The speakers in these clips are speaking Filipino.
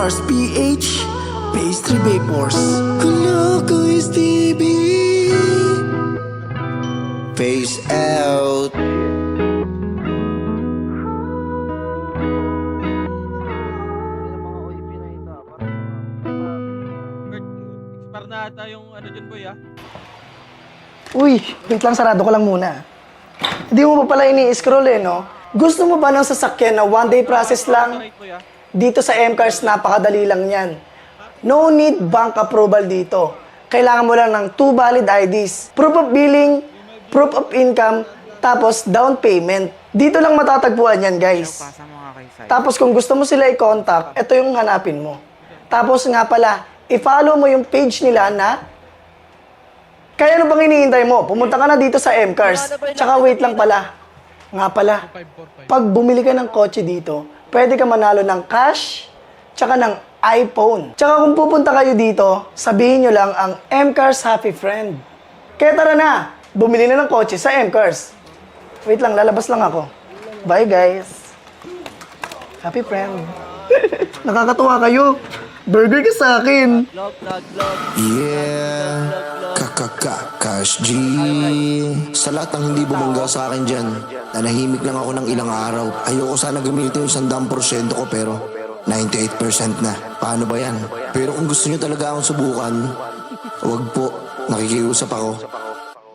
Cars PH Pastry Vapors Kaloko is TV Face out. Expire na ata yung ano dyan, boy, ah. Uy, wait lang, sarado ka lang muna. Hindi mo pa pala ini-scroll no? Gusto mo ba ng sasakyan na one-day process lang? Right, boy, ah. Dito sa M-Cars, napakadali lang yan. No need bank approval dito. Kailangan mo lang ng 2 valid IDs, proof of billing, proof of income, tapos down payment. Dito lang matatagpuan yan, guys. Tapos kung gusto mo sila i-contact, ito yung hanapin mo. Tapos nga pala, i-follow mo yung page nila na kaya ano bang hinihintay mo? Pumunta ka na dito sa M-Cars. Tsaka wait lang pala. Nga pala, pag bumili ka ng kotse dito, pwede ka manalo ng cash, tsaka ng iPhone. Tsaka kung pupunta kayo dito, sabihin nyo lang ang M-Cars Happy Friend. Kaya tara na, bumili na ng kotse sa M-Cars. Wait lang, lalabas lang ako. Bye guys. Happy Friend. Nakakatuwa kayo. Burger ka sa akin. Yeah, Cash G. Sa lahat ng hindi bumangga sa akin dyan, nanahimik lang ako ng ilang araw. Ayoko sana gamitin yung 100% ko pero 98% na. Paano ba yan? Pero kung gusto nyo talaga akong subukan, wag po, nakikiusap ako.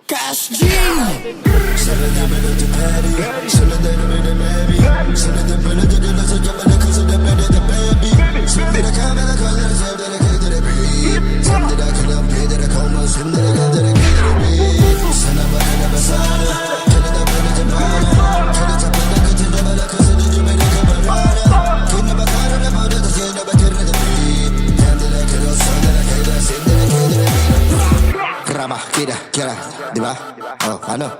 Cash G! Kira, di ba? Oh, ano?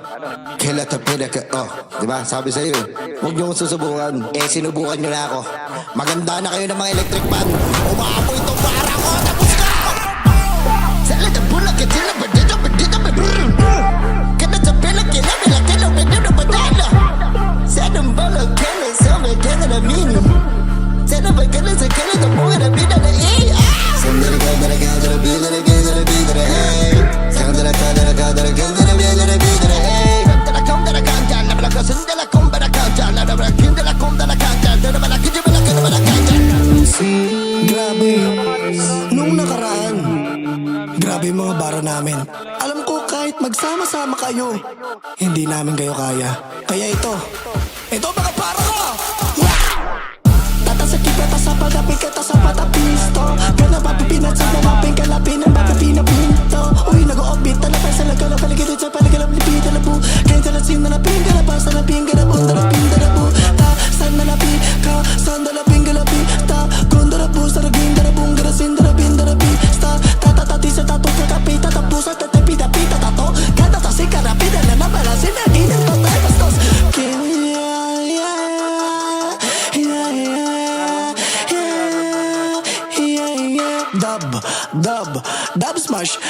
Kila tapila ka, oh, di ba? Sabi sa'yo, huwag niyo susubukan. Sinubukan niyo na ako. Maganda na kayo ng mga electric fan. Umaapoy itong para ko, tapos ka! Sala na bulak, sila ba dito, ba brrrr? Kana tapila, kila, na badala. Sanang balag, kila, sama, kila na mini. Sana ba kila, sa kila, na buhay na bina na iya. Sandali ka, dala ka, dala bina na bina na bina na hey. Grabe, nung nakaraan, grabe yung mga bara namin. Alam ko kahit magsama-sama kayo, hindi namin kayo kaya. Kaya ito mga para ko! Tata sa kipeta sa pagapin kita sa patapisto. Kana papipinat sa mamapin kalapin ang papapin na pinto. Uy, nag-o-offbeat talapay sa lagaw na paligid sa paligalap ni Pita na po. Kaya talasin na napin ka na pa sa napin ka na po. Talapin ka na po. Ta, saan na napin ka? Saan na napin ka napin? Ta, kunda na po sa ragin ka na pong garasin na napin na napin. Sta, tatatati sa tato kakapi tatapo sa tatapi tato. Katatasi ka napin na nabalasin na ginang totay bastos. Dub smash.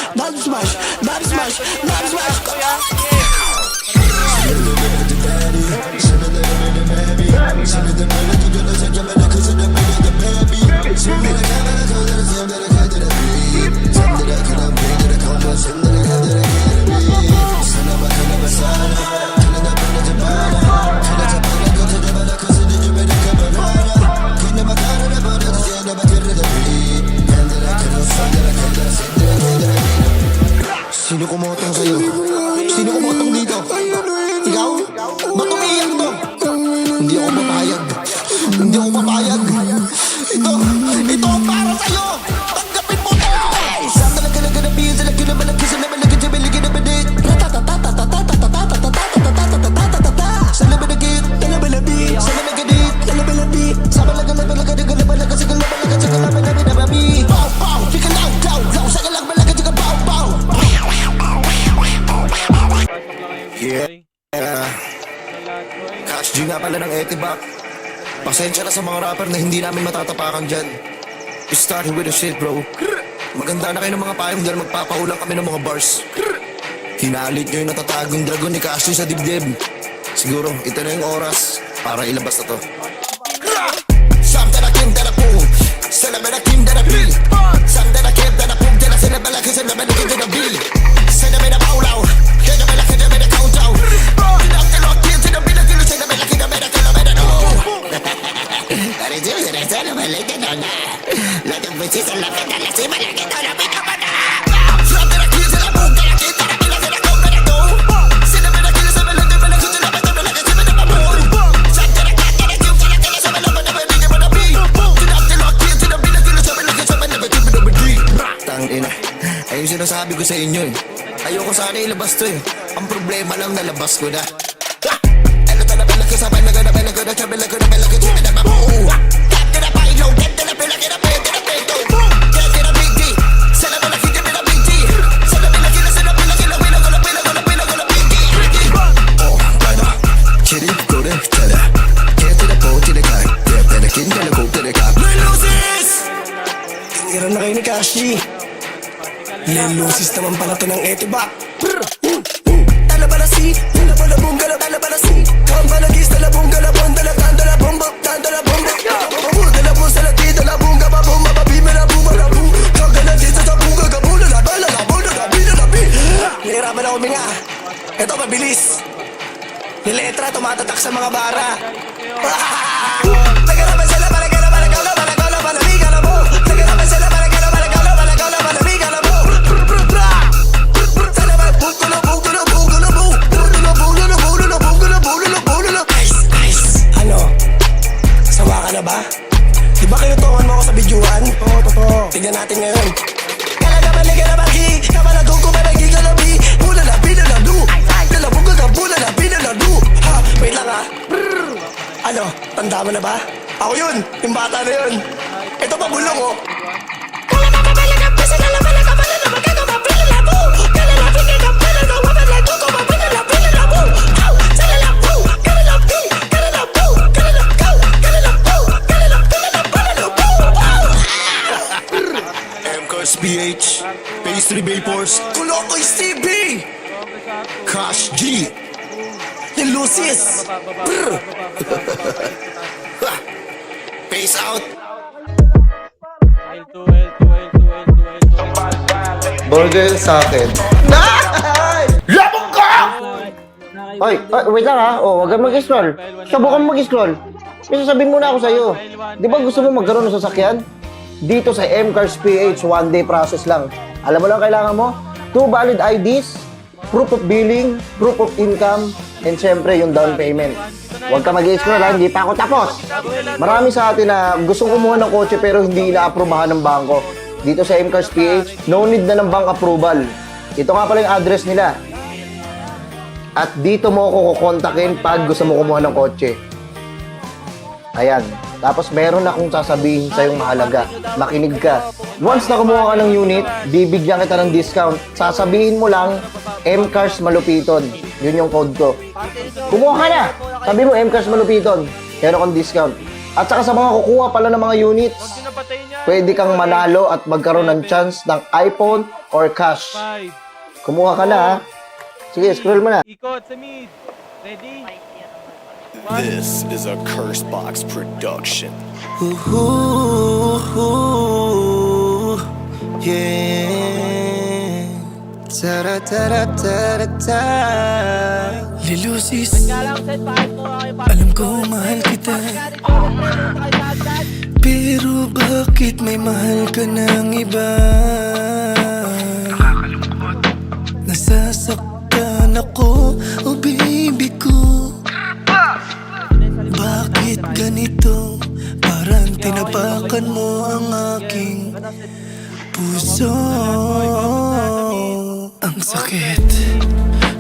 Sino kumotong sa'yo? Sino kumotong dito? Ikaw? Ba't umiiyak to? Hindi ako papayag. Ito ang para sa'yo! Tanggapin mo to! Saan talaga naganabihin sa lagi na malaki sa namalagin sa biligin na badit? Sa labalagit, talabalabi, sa labagadit, talabalabi, sa balagalabalagad, sa galabalabi, na babi. Pow, chika law, sa galabalaga, chika pow. Yeah. Cash G nga pala ng Etibac. Pasensya na sa mga rapper na hindi namin matatapakan dyan. We started with the shit, bro. Maganda na kayo ng mga payong dahil magpapaulang kami ng mga bars. Hinalit nyo yung natatagong dragon ni Cash G sa dibdib. Siguro, ito na yung oras para ilabas na to. Samtala kim tala po. Salamin sabay na kita na beat. Sinabi na paulaw, kaya may laki na may na countdown. Tinaktilok, kaya sinabi na kilo, sinabi na kita may na kilo, may na no. Narito, sinasa na may laki na na. Lagang beses ang laki na lasi, may laki na na may na na. Flop na kaya sila mong kaya kita na kila, sila kong may na no. Sinabi na kilo, sabi lang, diba na kuto na bato na laki, sabi na mabon. Santa na kaya na kilo, kaya kila, sabi lang, na may bigyan mo na beat. Tinaktilok, kaya sinabi na kilo, sabi lang, sabi na may kilo, na may beat. Tangina, ayun sinasabi ko sa inyo eh. Ayoko sana ilabas to eh. Ang problema lang nalabas ko na. Ano talaga lang kasabay na gana, bela gana, sabi lang gana, bela gana, na mabuo. Kaya na pailo, kaya na pila, kaya na pila, kaya na pila, kaya na big D. Sana pala kita pila big D. Sana pila kila, sana pila kila, pila gana, pila gana, pila gana, big D. Oh, gana, chiri, kore, chala. Kaya tinapo, tinagay, kaya tinakin, talago, tinagay. Lulusis! Tira na kayo ni Kashi. Lelusis naman pala to ng etibak. Tala ba na si? Tala ba na boom, gala, tala ba na si? Kamba na gis, tala boom, gala, bon, tala, tala bomba, tala bomba. Tala boom, sa lati, tala boom, gaba boom, mababi, mela boom, mela boom. Kanga na dito sa boom, gagaboom, lala, lala, boom, lalabi, lalabi. Nahirapan ako minga. Ito, mabilis. Niletra, tumatatak sa mga bara. Nagarapan sila, palagala, palagala, palagala, palamiga na mo. Nagarapan sila, palagala, palagala, palagala, palamiga na mo. Ano? Sawa ka na ba? Di ba kinutungan mo ako sa bidyuhan? Oo, totoo. Tignan natin ngayon. Kalaga baliga na bagi, kamalagong ko malagi ka labi. Bula na binaladu, lalabog ka bula na binaladu. Ha, wait lang ha. Ano, tanda mo na ba? Ako yun, yung bata na yun. Ito pa bulong oh. PH, Pastry Vapors, Kulokoy CB, Cash G, Lucis. Peace out. Burger sa akin. Labog ka! Oy, wait lang ha. Oh, wag kang mag-scroll. Subukan mo mag-scroll. May sasabihin muna ako sa'yo. Di ba gusto mo magkaroon ng sasakyan? Dito sa M-Cars PH, one day process lang. Alam mo lang kailangan mo? 2 valid IDs, proof of billing, proof of income, and syempre yung down payment. Huwag ka mag-i-scroll ha, hindi pa ako tapos. Marami sa atin na gustong kumuha ng kotse pero hindi ina-aprobahan ng bangko. Dito sa M-Cars PH, no need na ng bank approval. Ito nga pala yung address nila. At dito mo ako kukontakin pag gusto mo kumuha ng kotse. Ayan. Tapos meron akong sasabihin sa'yong mahalaga. Makinig ka. Once na kumuha ka ng unit, bibigyan kita ng discount. Sasabihin mo lang, M-Cars Malupiton. Yun yung code ko. Kumuha ka na! Sabi mo, M-Cars Malupiton. Meron kang discount. At saka sa mga kukuha pala ng mga units, pwede kang manalo at magkaroon ng chance ng iPhone or cash. Kumuha ka na ha. Sige, scroll mo na. Ikot sa mid. Ready? This is a Cursebox production. Yeah. Ta-da-ta-da-ta-da-ta. Lilusis, alam ko mahal kita. Pero bakit may mahal ka ng iba? Nasasaktan ako, oh baby ko. Bakit ganito? Parang tinapakan mo ang aking puso. Ang sakit.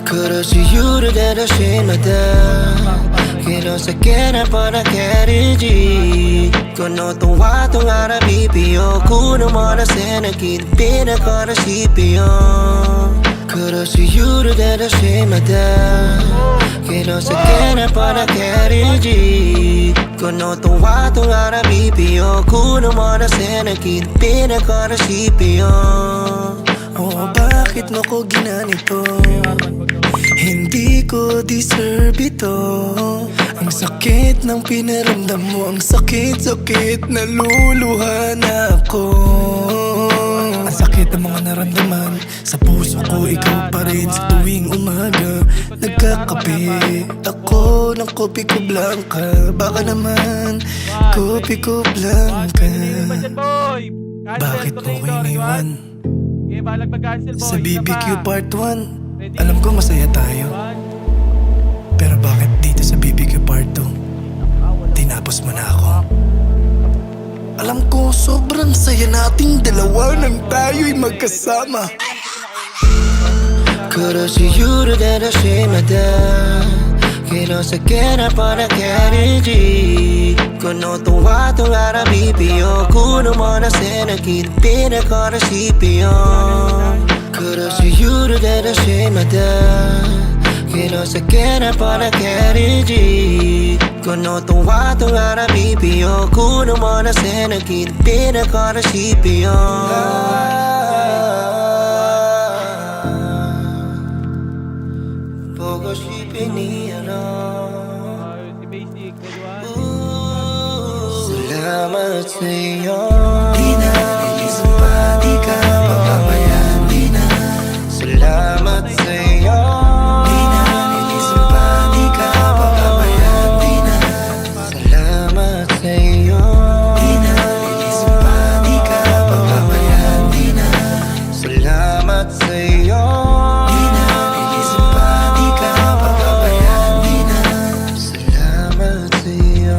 Karashi yuru dada shimada. Kinosakena para keriji. Kono tuwa tungara bipio. Kuno mora senakin pinakara shipio. Karashi yuru dada shimada. Kinosakena para keriji. Kono tuwa tungara bipio. Kuno mora senakin pinakara shipio. Oh, bakit mo ko ginanito? Hindi ko deserve ito. Ang sakit ng pinaramdam mo. Ang sakit-sakit, naluluha na ako. Sakit ang mga naramdaman sa puso ko, ikaw pa rin sa tuwing umaga. Nagkakape ako ng kopi ko blanca. Baka naman kopi ko blanca. Ba dyan, boy? Cancel, Bakit mo ko tornado, ready, iniwan? one. Okay, balag mag-cancel, boy. Sa Isa BBQ pa. part 1 Ready? alam ko masaya tayo, One. pero bakit dito sa BBQ part 2 tinapos mo na ako? Alam ko sobrang saya nating dalawa nang tayo'y magkasama. Could've see you today, the shame of that. Que no se quiera para que eres Kono tuwa tuwa na BPO Kuno mo na sinakit Pinaka na CPO Could've see you today, the shame of that. Que no se quiera para que eres Kono tuwa tuwa na BPO Kuno mo na sinakit Pinaka na CPO Poco sipiniano Si Basic, ready, one. Salamat sa'yo Di na nilisang pa, di ka papabayaan Di na Salamat sa'yo Di na nilisang pa, di ka papabayaan Di na Salamat sa'yo Di na nilisang pa, di ka papabayaan Di na Salamat sa'yo Di na nilisang pa, di ka papabayaan Di na Salamat sa'yo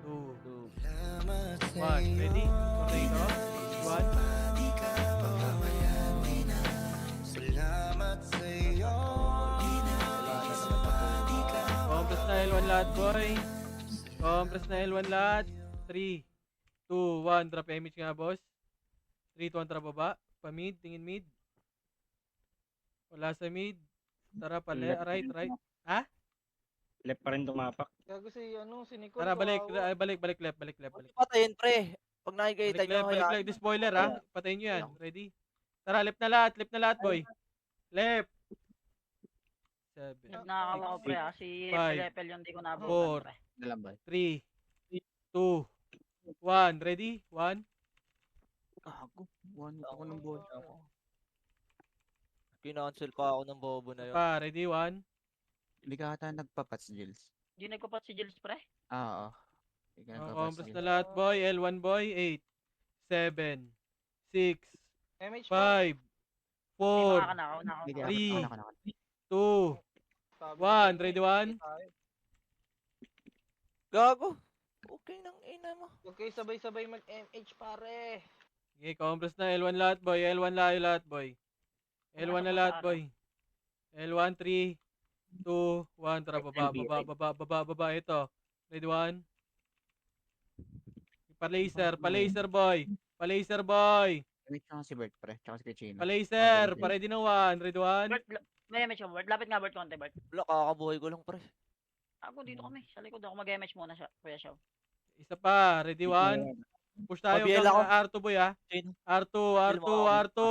Two. One. Ready? Tornado. One. Salamat sa'yo Compress na L1 lahat, boy. Compress na L1 lahat. 3, 2, 1. Drop image nga, boss. 3, 2, 1. Tara baba. Pa-mid. Tingin mid. Wala sa mid. Tara pala. Right. Ha? Left pa rin tumapak. Gago si Nicole. Tara, balik. Balik left. Balik left. Patayin pre. Pag nakikita nyo, Balik left. Di spoiler, ha? Patayin nyo yan. Ready? Tara, left na lahat, boy. Left. 7, Nakakala ko pre kasi Five, level yung di ko four, nabutan pre. 3, 2, 1. Ready? 1. Gago. One ako ng bola ako. Kinancel pa ako ng bobo na yun. Pa, ready? 1. Hindi ka ata nagpapats, Jules. Hindi nagpapat si Jules pre? Oo. Hindi ka nagpapats, Compress na Jules. lahat, boy. L1, boy. 8, 7, 6, MH 5, 4, Nakakanakaw na ako. Hindi ka Three. naka. 2, 1. Ready? 1. Gago. Okay nang ina mo. Huwag kayo sabay-sabay mag-MH pare. Okay, compress na. L1 lahat, boy. L1 lahat, boy. L1 na lahat, boy. L1, 3, 2, 1. Tara, baba. Ito. Ready? 1. Pa-laser, boy. Pa-laser, boy. Wait lang si Bert, pre. Tsaka si Pichino. Pa-laser. Pa-ready ng 1. Ready? 1. Bert, may MH mo Bert. Lapit nga Bert konti Bert. Wala, kakabuhay ko lang, pre. Ako dito kami. Sa likod ako mag-MH muna siya. Kuya Shaw. Isa pa. Ready? 1. Push tayo Pabiel hanggang ako. R2, boy, ha? Sino? R2.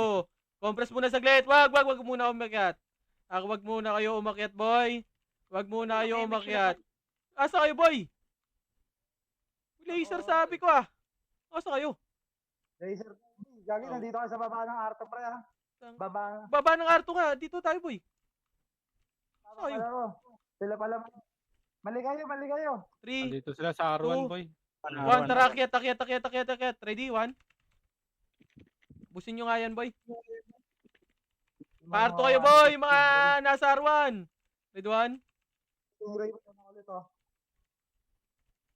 Compress muna saglit. Wag muna umakyat. Wag muna kayo umakyat, boy. Wag muna kayo umakyat. Asa kayo, boy? Laser sabi ko, ah. Asa kayo? Laser. Gagi, nandito ka sa baba ng Arto pre ha. Baba. Baba ng R2 nga. Dito tayo, boy. Asa kayo? Sila pala. Mali kayo. 3, Dito sila sa R1, Two. boy. 1. Tara, akyat. Ready? 1. Busin nyo nga yan, boy. Pa-R2 kayo, boy. Mga nasa R1. Ready? 1.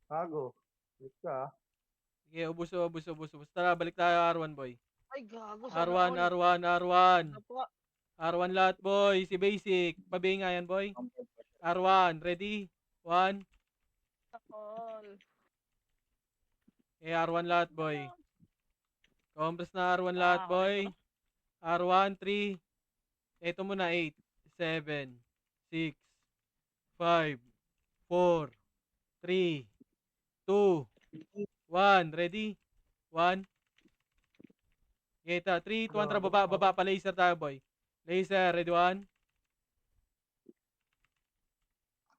Gago. Wait ka. Sige, ubus. Tara, balik tayo R1, boy. Ay gago. R1. R1 lahat, boy. Si Basic. Pabi nga yan, boy. R1. Ready? 1. R1 lahat, boy. Compress na R1 lahat, boy. R1, 3. Ito muna, 8, 7, 6, 5, 4, 3, 2, 1. Ready? 1. Kita, 3, 2, 1. Tara, baba. Pa-laser tayo, boy. Laser. Ready? 1.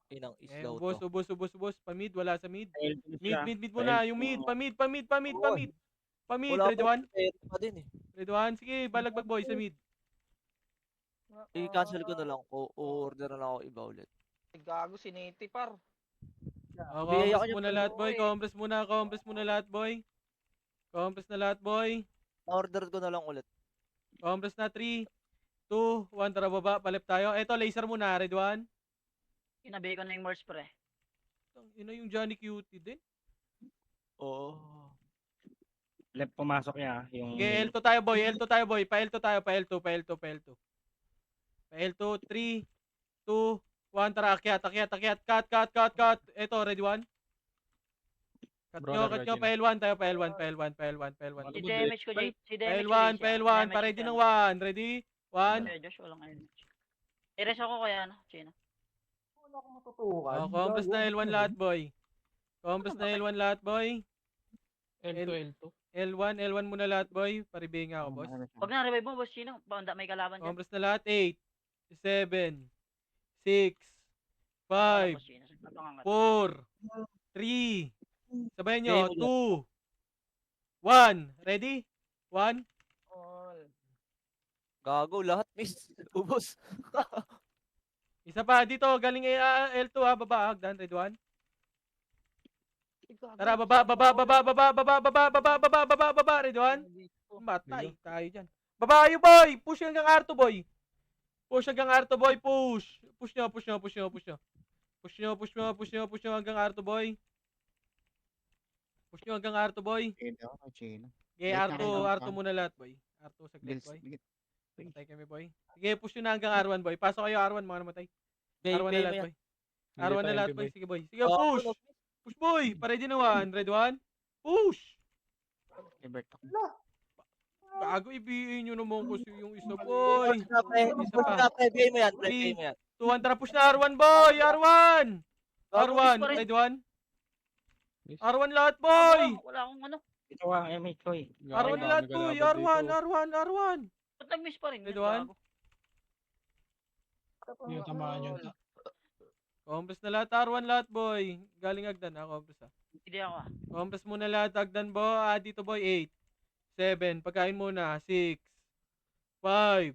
Inang Eh, islaw ubos. to. Pa-mid. Wala sa mid. Mid. Mid muna. Yung mid. Pa-mid. Pa-mid, Wala ready pa. one? Pa din eh. Ready one? Sige, balagbag boy sa mid. I-cancel ko na lang. O-order na lang ako iba ulit. Gago si Nate, par. Biyaya Compress ko niya muna pa lahat rin. boy, compress muna lahat boy. Compress na lahat boy. Order ko na lang ulit. Compress na 3, 2, 1, tara baba, palip tayo. Eto, laser muna, ready one? Inabi ko na yung Morse, pre. Ina yung Johnny Cutie din. Oo. Left pumasok niya. Yung Okay, L2 tayo boy, L2 tayo boy. Pa L2 tayo, pa L2, pa L2, pa L2. Pa L2, 3, 2, 1, tara, akyat. Cut. Eto, ready one? Cut nyo, pa L1 tayo, pa L1. Si damage ko, Jay. Si Pa damage ko, L1, Jay. pa L1, pa ready ng 1. Ready? 1. Kuya Josh, walang damage. I-res ako kaya, no? Chino. Wala akong matutukan. Oh, compress na L1 lahat boy. Compress na L1 lahat boy. L1 muna lahat boy. Paribigay nga ako boss. Pag na-revive mo, boss Chino, banda may kalaban dyan. Compress na lahat. 8, 7, 6, Wala, 5, boss Chino. Napangangat. 4, 3, sabayan nyo, Game ulit. 2, 1. Ready? 1. Gago, lahat miss. Ubos. Isa pa, dito, galing L2 ha, baba, hagdan, ready 1. Tara, baba, ready 1. Matay tayo dyan. Baba kayo boy, push hanggang R2 boy. Push hanggang R2 boy, push. Push nyo hanggang R2 boy. Push nyo hanggang R2 boy. Chino. Okay, Late na kayo, R2 muna lahat boy. R2 saglit Bills. boy. Patay kami boy. Sige, push nyo na hanggang R1 boy. Pasok kayo R1 mga namatay. R1 na lahat boy. R1 na lahat boy. Sige boy. Sige, push. Push boy. Paready na 1. Ready 1. Push. Ebert ako. Gago, ibihin nyo naman kasi yung isa boy. Isa pa. Bigay mo yan. 3, Bigay mo yan. 2, 1. Tara, push na R1 boy. R1. Gago, R1. miss pa rin. Ready 1. R1 lahat boy. Wala akong ano. ito ang MH ko eh. R1 na lahat boy. R1. Ba't nag-miss pa rin? Ready 1. Gago. Yung tamaan yun. Compress na lahat. R1 lahat boy. Galing Agdan ha. Compress ha. Hindi ako ah. Compress muna lahat. Agdan bo. Dito boy. 8, 7. Pagkain muna. 6, 5,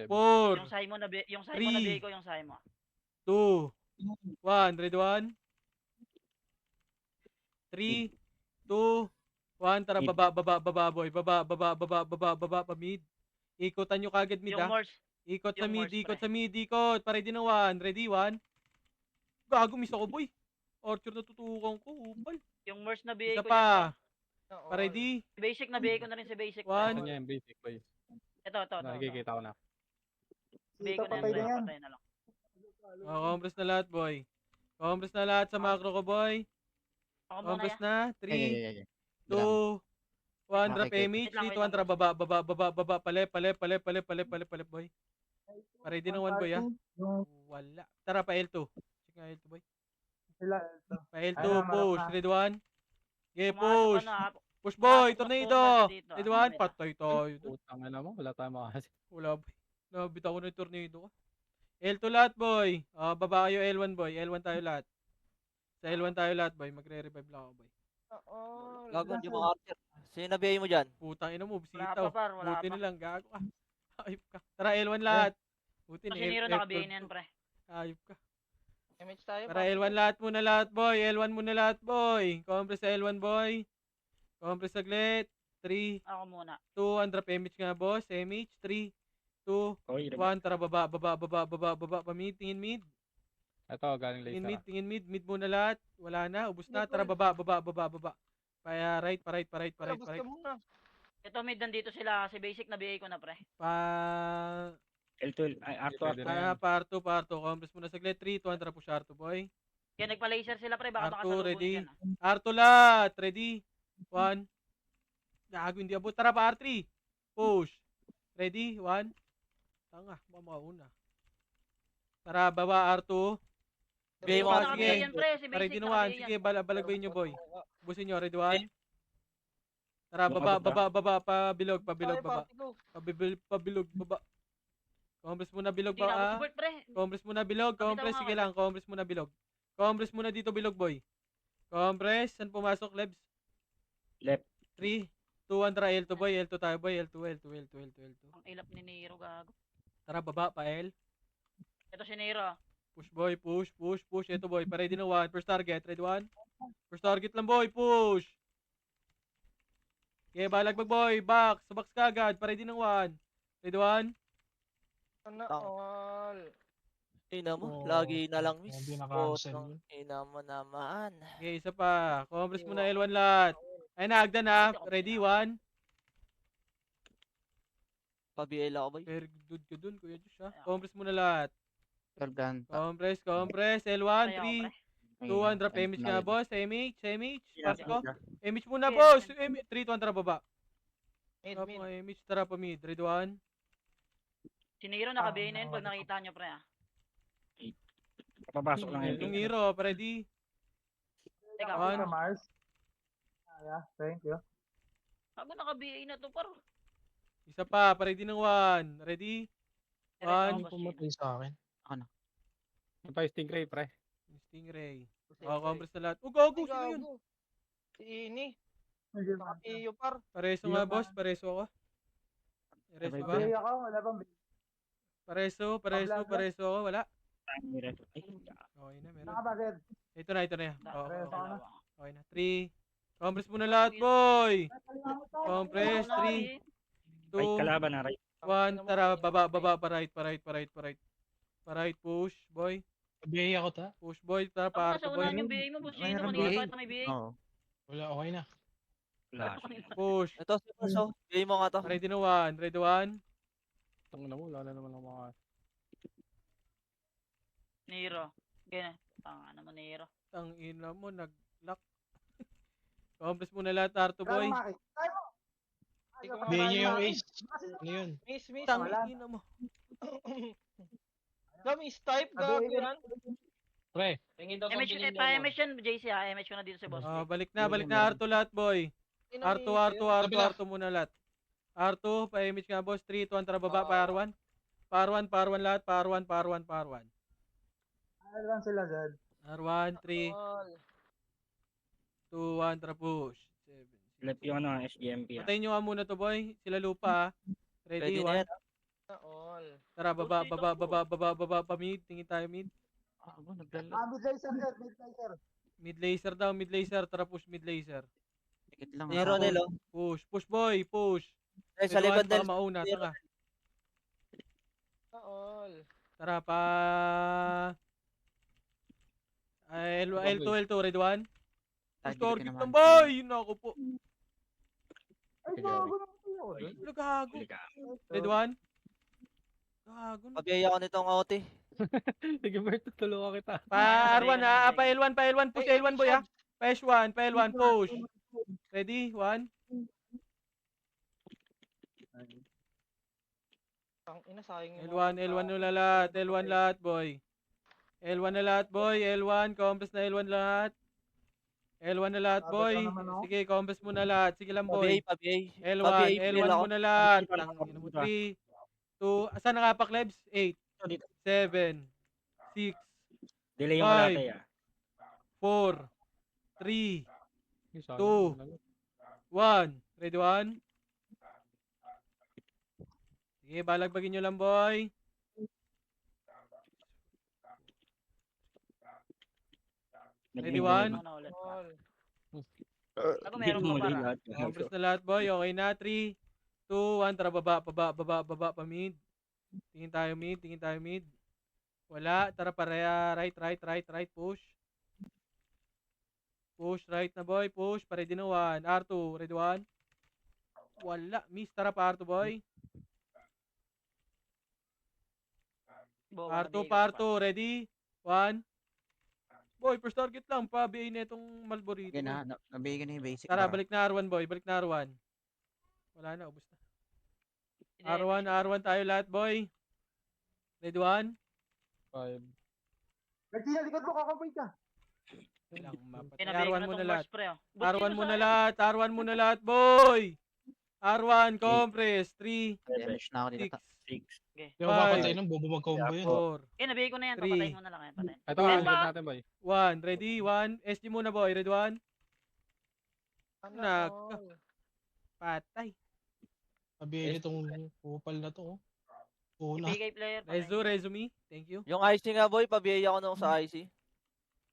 4, Yung sahi mo na Three. bigay ko yung sahi mo. 2, 1. Ready 1. 3, 2, 1. Tara, baba boy. Baba, pa mid. Ikotan nyo kagad mid Yung ha. Morse. Ikot sa yung mid, Morse, ikot pre. sa mid, ikot. Pare din ng 1. Ready 1. Gago, miss ako boy. Archer na tutukan ko. Upal. Yung Morse na bigay Isa ko pa. yan. Pare di. Basic na bigay ko na rin si basic. 1. Ito. Nakikita ko na. Bigay ko na Patay na yan. yan. Patay na lang. Compress na lahat boy. Compress na lahat sa macro ko boy. Ako muna Compress yan. na. 3, 2, 1. Drop Okay. image. Wait lang, 3, 2, 1. Tara, baba. Palep boy. Pare din ng 1 boy ha. Wala. Tara, pa L2. Check nga L2 boy. Sila. Pa L2, Ayun, push. malak na. Ready 1. Okay, Pumasok push. ka na, ah. Push boy, Pumasok na tornado. focus dito, Ready ah. 1. Patay tayo. Utang na mo. Wala tayong makakasi. Wala boy. Nabita ko na yung tornado ka. L2 lahat boy. Baba kayo L1 boy. L1 tayo lahat. Sa L1 tayo lahat boy. Magre-revive lang ako boy. Gago, hindi mo Archer. Sino nabiyay mo dyan? Putang ina mo, Wala bisitaw. pa, par. Wala Buti pa. na lang, gago ka. Ayop ka. Tara, L1 lahat. Buti na Kasi Nero nakabigay na yan, pre. Ayop ka. Damage tayo. Tara, L1 lahat muna lahat boy. L1 muna lahat boy. Compress sa L1 boy. Compress saglit. 3, Ako muna. 2, drop image nga boss. Image. 3, 2, Oy, 1. Tara, baba. Pa-mid, tingin mid. Ito, galing Tingin mid. Mid muna lahat. Wala na, ubos na. Tara, baba. Pa right. Ito mid nandito sila kasi basic na bigay ko na, pre. Pa L2, ay, R2, Pwede R2. na yan. parto. Compress muna saglit. 3, 2, tara, push R2 boy. Kaya nagpa-laser sila, pre. Baka R2, makasalubong ready? dyan, ah. R2 lahat. Ready? 1. Gago, hindi abot. Tara pa, R3. Push. Ready? 1. Tanga, mamauna. Tara, baba, R2. Bigay mo Sige, kasi sige. Nakabigay yan, pre. Si Ready basic na 1. nakabigay Sige, yan. balagbayin nyo, boy. Busin nyo, ready 1. Tara, Yung baba, abot ba? pabilog, baba. Pabilog, baba. Compress muna bilog Hindi na ako ba? support, pre. Compress muna bilog, Kapit compress, ako sige nga, lang, compress muna bilog. Compress muna dito bilog, boy. Compress, saan pumasok, Lebs? Left. 3, 2-1 tara L2 boy, L2 tayo boy, L2, L2, L2, L2, L2. Ang ilap ni Nero, gago. Tara baba pa L. Ito si Nero. Push boy, push, push, push. Ito boy, pa-ready na 1. First target, ready 1. First target lang boy, push. Okay, balagbag boy, box. Sa box kagad, pa-ready ng 1. Ready 1. Sana Tang. all. Ina mo, Oh, lagi na lang miss. hindi na-cancel Putang yun. ina mo naman. Okay, isa pa. Compress mo na L1 lahat. Ay na, Agdan na. Ready 1. Pa-BL ako boy. Very good ka dun, Kuya Josh ha. Compress mo na lahat. Organ. Compress, compress. L1, Kaya ako, 3, 2, 1. Drop image nga, boss. Image, image. Yeah, Pass ko. yeah. Image muna, Okay, boss. okay. 3, 2, 1. Tara baba. Mid, Drop mid. mga image. Tara pa mid. Ready 1. Si Nero nakabihin na yun pag nakita nyo, pre ah. Papasok lang Yung yun. Nero, ready. Teka, One. Sa Mars. Yeah, thank you. ako nakabihin na to, par. Isa pa, ready ng 1. Ready? One. sa akin. Yung pa yung Stingray, pre. Stingray. Compress na lahat. Gago, sino yun? Si Ini. Iyo par. Pareso nga, boss. Pareso ako. Pareso ba? Hindi ako, wala bang Pareso ako. Wala. Ay, Okay na, meron. nakabagad. Ito na. Oh, Pareso ka na. okay na. 3. Compress mo na lahat, boy. Compress. 3, right 2, kalaban na, right. 1. Tara, baba, pa right. Pa right, push, boy. Biyay ako ta. Push, boy. Tara, Ako parto, nasa boy. unahan yung BA mo, boss. Sino Mayroon kanina BA. pa may BA? Oo. Wala, okay na. Flash. Push. Ito, si Paso. BA mo nga to. Ready na 1. Ready 1. Tangina mo, wala naman ang mga... Nero. Ganyan. Tanga naman Nero. Tang ina mo, nag-lock. Compress mo na lahat, Arto, boy. Biyay niyo yung ace. Ano yun? Miss, Tang ina mo. Miss type, gago yan. Pre. MH, pa-MH yan, JC ha. MH ko na dito si boss. Balik na, Arto lahat, boy. Arto muna lahat. Arto, pa-image nga, boss. 3, 2, 1, tara baba, par 1. Par 1 lahat, par 1. Alam sila, Zed. R1, 3, 2, 1, tara push. 7, Left yung ano, SGMP ah. Patayin nyo nga muna to, boy. Sila lupa, ha. Ready, Pwede na 1. yan. Tara, baba, pa mid. Tingin tayo mid. Ako, naglala. Mid laser, Zed. Mid laser. Mid laser. Tara, push mid laser. Dikit lang. Nero, ako. Nelo. Push, boy, push. Ay, sa Ready, likod 1, del. baka mauna, tanga. Tara, pa... L2, ready 1. Push target lang, boy! Naku po. Ay, gago naman kayo. Gago. Ready 1. Gago. Pabiyaya ako nitong OT. Sige, Bert, tulungan kita. Pa R1 ha, pa L1, push L1 boy ha. Pa L1, push. Ready? 1. L1 na lahat, L1 lahat boy. L1 na lahat boy, L1, compress na L1 lahat. L1 na lahat boy. Sige, compress mo na lahat. Sige lang boy. Pabiyay. L1 mo na lahat. Tangina mo 3, 2, asan na nga pa Klebs? 8, 7, 6, Delay yung malate ah. 4, 3, 2, 1. Ready 1? Sige, balagbagin nyo lang, boy. Ready, 1? Ako meron pa para. Compress na lahat, boy. Okay na. 3, 2, 1. Tara, baba, pa mid. Tingin tayo mid. Wala. Tara, pareha. Right. Push. Push, right na, boy. Push. Ready na 1. R2. Ready 1? Wala. Miss. Tara, pa R2, boy. R2. Ready? 1. Boy, first target lang. Pa-BA na itong Malborito. Sige na, nabigyan na yung basic. Tara, balik na R1, boy. Balik na R1. Wala na, ubos na. R1 tayo lahat, boy. Ready 1? 5. Nagtina, likod mo, kakapoy ka. Lang, R1 muna lahat. R1 R1 muna lahat, boy. R1, compress. 3, Damage na ako dito. 6, Di ako papatay nung bobo mag-combo yun. 4, nabigay ko na yan. 3, Papatayin mo na lang yan. Ito, Meron agad pa? natin, boy. 1. Ready? 1. SG muna, boy. Ready 1? Patay. Sabihin nitong kupal na to. Una. PK player. Resume. Thank you. Yung IC nga boy, pabiyaya ko nung sa IC.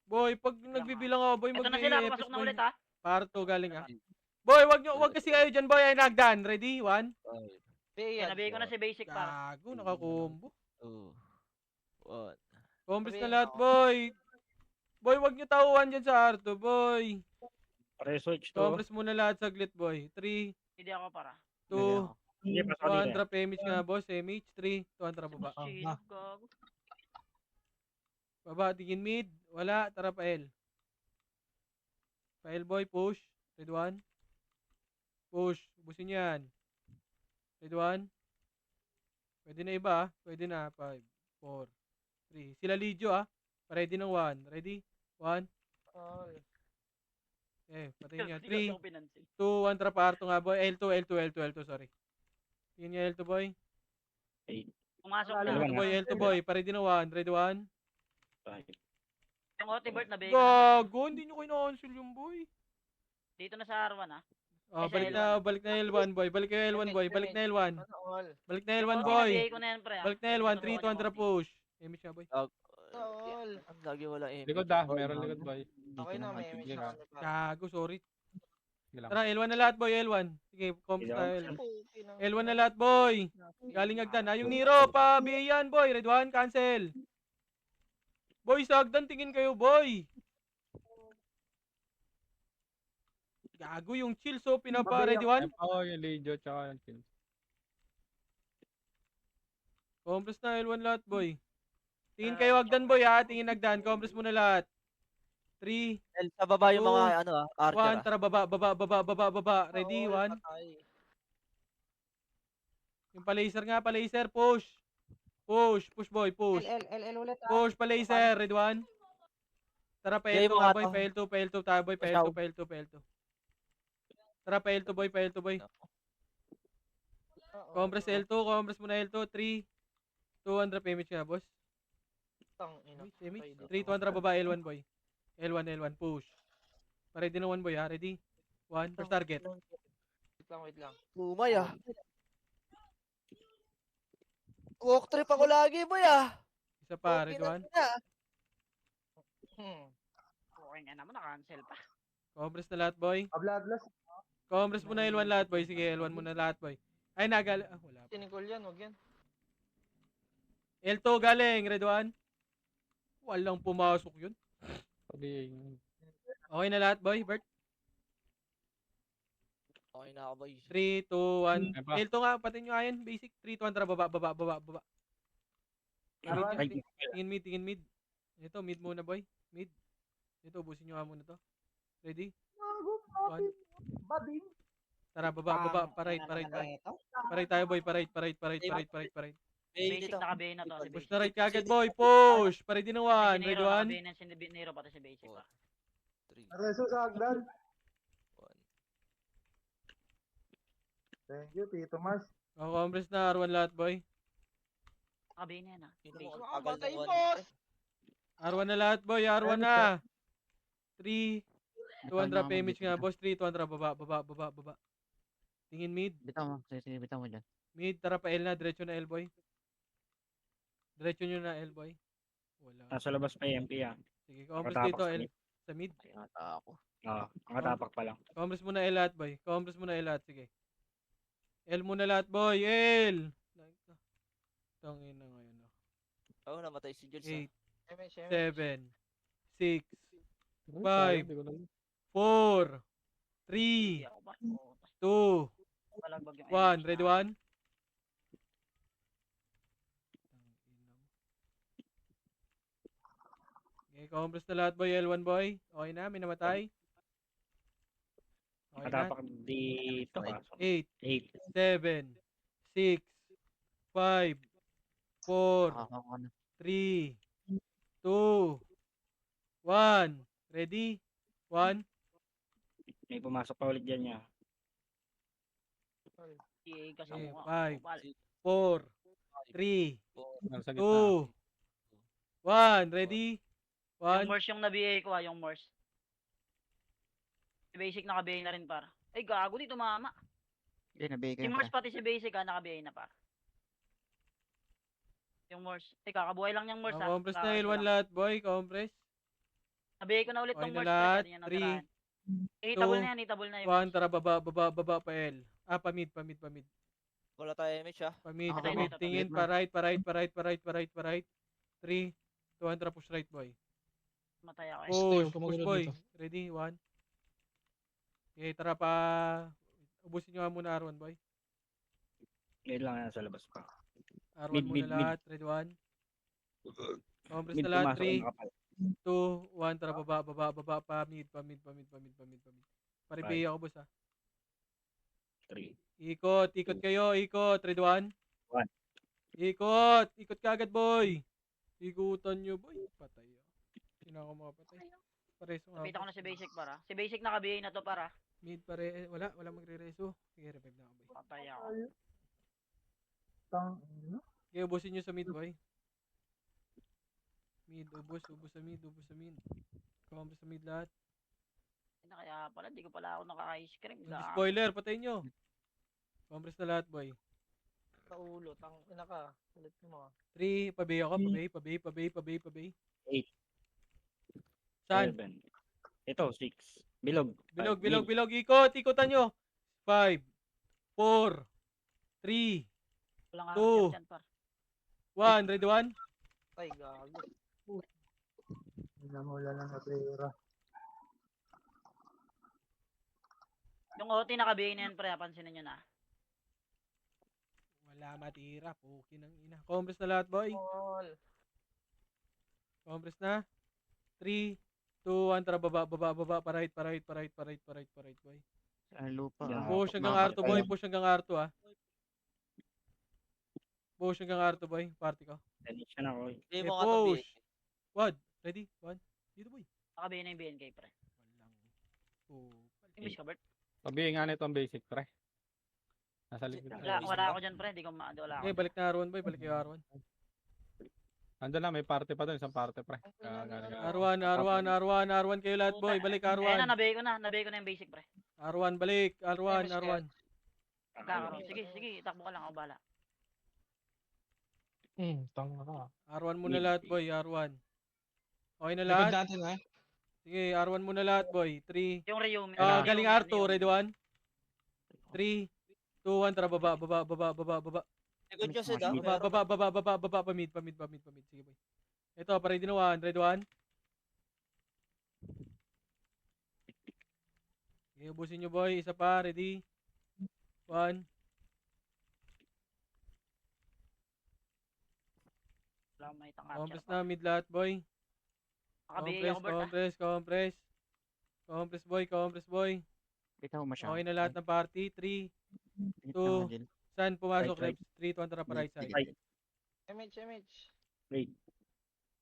Boy, pag nagbibilang ako, boy, Ito na sila, mag-EFS, papasok na boy. ulit ha. Parto galing ah. Boy, wag kasi kayo dyan, boy. Ay, nagdan. Ready? 1. Nabigay ko na si basic para. Gago, nakakombo. 2, 1. Combos na lahat, boy. Boy, wag nyo tauhan dyan sa Arto, boy. Pre-switch to. Combos muna lahat saglit, boy. 3, Hindi ako para. 2, Hindi pa sa 1. Drop image nga, boss. Image. 3, 2, drop baba. Sino gago? Baba, tingin mid. Wala, tara pa L. Pa L, boy, push. Red 1. Push. Busin yan. Red 1. Pwede na iba, ah. Pwede na. 5, 4, 3. Sila Lidio, ah. Ready ng 1. Ready? 1. Patayin nyo. 3, 2, 1. Trap Arto nga, boy. L2, sorry. Tingin nyo L2, boy. Pumasok L2, na. boy. L2, boy. Ready ng 1. Ready 1. Yung Otibert nabigay ko na. Gago, hindi nyo kina-cancel yung boy. Dito na sa R1 ha. Oh, Ay, balik na L1, boy. Balik na L1, boy. Balik na L1. Balik na L1, Yung boy. nabigay ko na yan pre ha. Balik na L1, 3, 2, 1, push. Image nga, boy. Ang lagi wala aim. Likod ah, meron likod boy. Okay na, may image na kami. Gago, sorry. Lang. Tara, L1 na lahat, boy. L1. Sige, comms na L1. L1 na lahat, boy. Galing Agdan. Yung Nero, pa, yan, boy. Red 1, cancel. Boy, sa Agdan, tingin kayo, boy. Gago yung chill, so pinapa, ready 1. Oo, yung Legion tsaka yung kill. Compress na L1 lahat, boy. Tingin kayo Agdan, boy, ha. Tingin Agdan. Compress muna lahat. 3, Sa baba yung 2, mga ano Archer. 1. Tara, baba. Ready, 1. Yung pa-laser nga, pa-laser. Push, boy, push. L ulit ah. Push, pa-laser. Ready, 1. Tara, pa Game L2 mo nga, nga boy. to. Pa L2 tayo, boy. Pa L2. Tara, pa L2, boy. Compress L2, compress muna L2. 3, 2, 1. Drop image nga, boss. Image. 3, 2, 1. Drop baba, L1, boy. L1, push. Pa-ready na 1, boy, ha. Ready? 1. First target. Wait lang. Umay ah. Walk trip ako lagi boy ah. Isa pa, ready 1. Okay nga naman, na-cancel pa. Compress na lahat, boy. Bloodless. Compress muna L1 lahat, boy. Sige, L1 muna lahat, boy. Ay, wala pa. Tinikol yan, wag yan. L2 galing, ready 1. Walang pumasok yun. Okay na lahat, boy. Bert. Okay na ako boy. 3, 2, 1. L2 nga, patin nyo ayan. Basic. 3, 2, 1. Tara, baba. Tingin mid. Ito, mid muna, boy. Mid. Ito, ubusin nyo nga muna to. Ready? 1. Tara, baba. Parait. Parait tayo, boy. Parait. Basic naka-bay na to. Si Push basic. na right kagad, boy. Push. Parait din ng 1. Ready 1. Naka-bay na si Nero pati si basic pa. 3, Reso sa Agdan. 1. Thank you, Tito Mars. Compress na R1 lahat, boy. Naka-bay na yan ah. Sino mo Basic. ang tagal ng one? R1 na lahat, boy. R1 na. 3, 2, 1. Drop image nga, boss. 3, 2, 1. Drop. Baba. Tingin mid. Bitaw mo, sige, bitaw mo dyan. Mid, tara pa L na. Diretso na L, boy. Diretso nyo na L, boy. Wala. Nasa labas pa MP ah. Sige, compress dito L. Sa mid. Ay, ata ako. Nakatapak pa lang. Compress muna L lahat, boy. Compress muna L lahat. Sige. L muna lahat, boy. L! Tangin na ngayon. Oh, namatay si Jules 8, MH. 7, 6, 5, 4, 3, Hindi ako ba? 2, Balagbag yung 1. Ready 1? Okay, compress na lahat, boy. L1, boy. Okay na, may namatay. Okay na. Nakatapak dito ah. 8, 8. 7, 6, 5, 4, Nakakakuha na. 3, 2, 1. Ready? 1. May pumasok pa ulit dyan niya. EA ka sa Okay, mukha. 5, 4, 3, Nasa 2, 1. Ready? Yung 1. Morse yung na-BA ko yung Morse. Si basic naka-BA na rin para. Ay gago dito mama. Hindi, nabigay ko Si yun, Morse pre. pati si Basic naka-BA na par. Yung Morse. Kakabuhay lang yung Morse Compress na Kakareso L1 lang. lahat, boy. Compress. Nabigay ko na ulit Okay tong na Morse lahat. Kanina 3, natirahan. Hitable na yan, hitable na yung 1, Morse. tara, baba pa L. Pa mid. Wala tayo image ah. Pa Patay mid. na, Tingin, patay pa right. 3, 2, tara, push right, boy. Matay ako eh. Push, boy. Ready, 1. Okay, tara pa. Ubusin nyo nga muna R1, boy. Ngayon lang yan sa labas pa. R1 Mid, muna mid, lahat. Ready, 1. Compress Mid na lahat, pumasok 3, ang nakapal. 2, 1, tara, baba, pa mid. Paribay ako, boss, ha. 3. Ikot kayo, Ready, 1. 1. Ikot ka agad, boy. Ikutan nyo, boy. Patay, ah. Hindi na ako makapatay. Pareso nga. Napita ko na si Basic para. Si Basic naka-BA na to para. Mid pare, wala magre-reso. Sige, revive na ako, boy. Patay ako. Okay, ubusin nyo sa mid, boy. Mid, ubus sa mid. Compress sa mid lahat. Kaya pala, di ko pala ako nakaka-ice cream. Yung spoiler, patayin nyo. Compress na lahat, boy. Sa ulo, ina ka. Ulit mo. 3, pabay ako, pabay. 8. Saan? 7. Ito, 6. Bilog. Bilog. Ikotan nyo. 5, 4, 3, Wala nga 2. dyan par. 1, ready, 1. Ay, gago. Wala lang na pera. Yung OT naka-BA na yan pre, pansinin nyo na. Wala matira, puki ng ina. Compress na lahat, boy. All. Compress na. 3, 2, 1, tara, baba, pa right, boy. Ang lupa. Yeah. Push hanggang R2, boy. Push hanggang R2, ah. Push hanggang R2, boy. Party ko. Tennis na ako. Hindi Okay, mo nga push. Wad. Ready? 1. Dito, boy. Naka-BA na yung BNK pre. Walang. Oh. English ka Bert? Sabihin nga nito ang basic, pre. Nasa likod. Wala ako dyan pre, di ko wala ako. Okay, balik na R1, boy. Balik kayo R1. Andun na, may party pa doon, isang party, pre. R1 kayo lahat, boy. Balik Ayan R1. na, nabigay ko na yung basic pre. R1, balik. R1. Kakaroon. Sige, takbo ka lang, ako bala. Tanga ka. R1 muna lahat, boy. R1. Okay na lahat? natin ha. Sige, R1 muna lahat, boy. 3. Yung Ryumi. Galing R2. Ready, 1. 3, 2, 1. Tara, baba. Good news eh, Baba, pa mid. Sige, boy. Ito, pa ready na 1. Ready, 1. Okay, ubusin nyo, boy. Isa pa. Ready. 1. Wala akong makita capture Compress pa. na, mid lahat, boy. Naka-BA ako Bert ah. Compress. Compress, boy. Bitaw mo siya. Okay na lahat ng party. 3. Init two. naman, Jill. Saan pumasok, Right. Reps? 3, 2, tara pa right side. Sige. MH. Wait.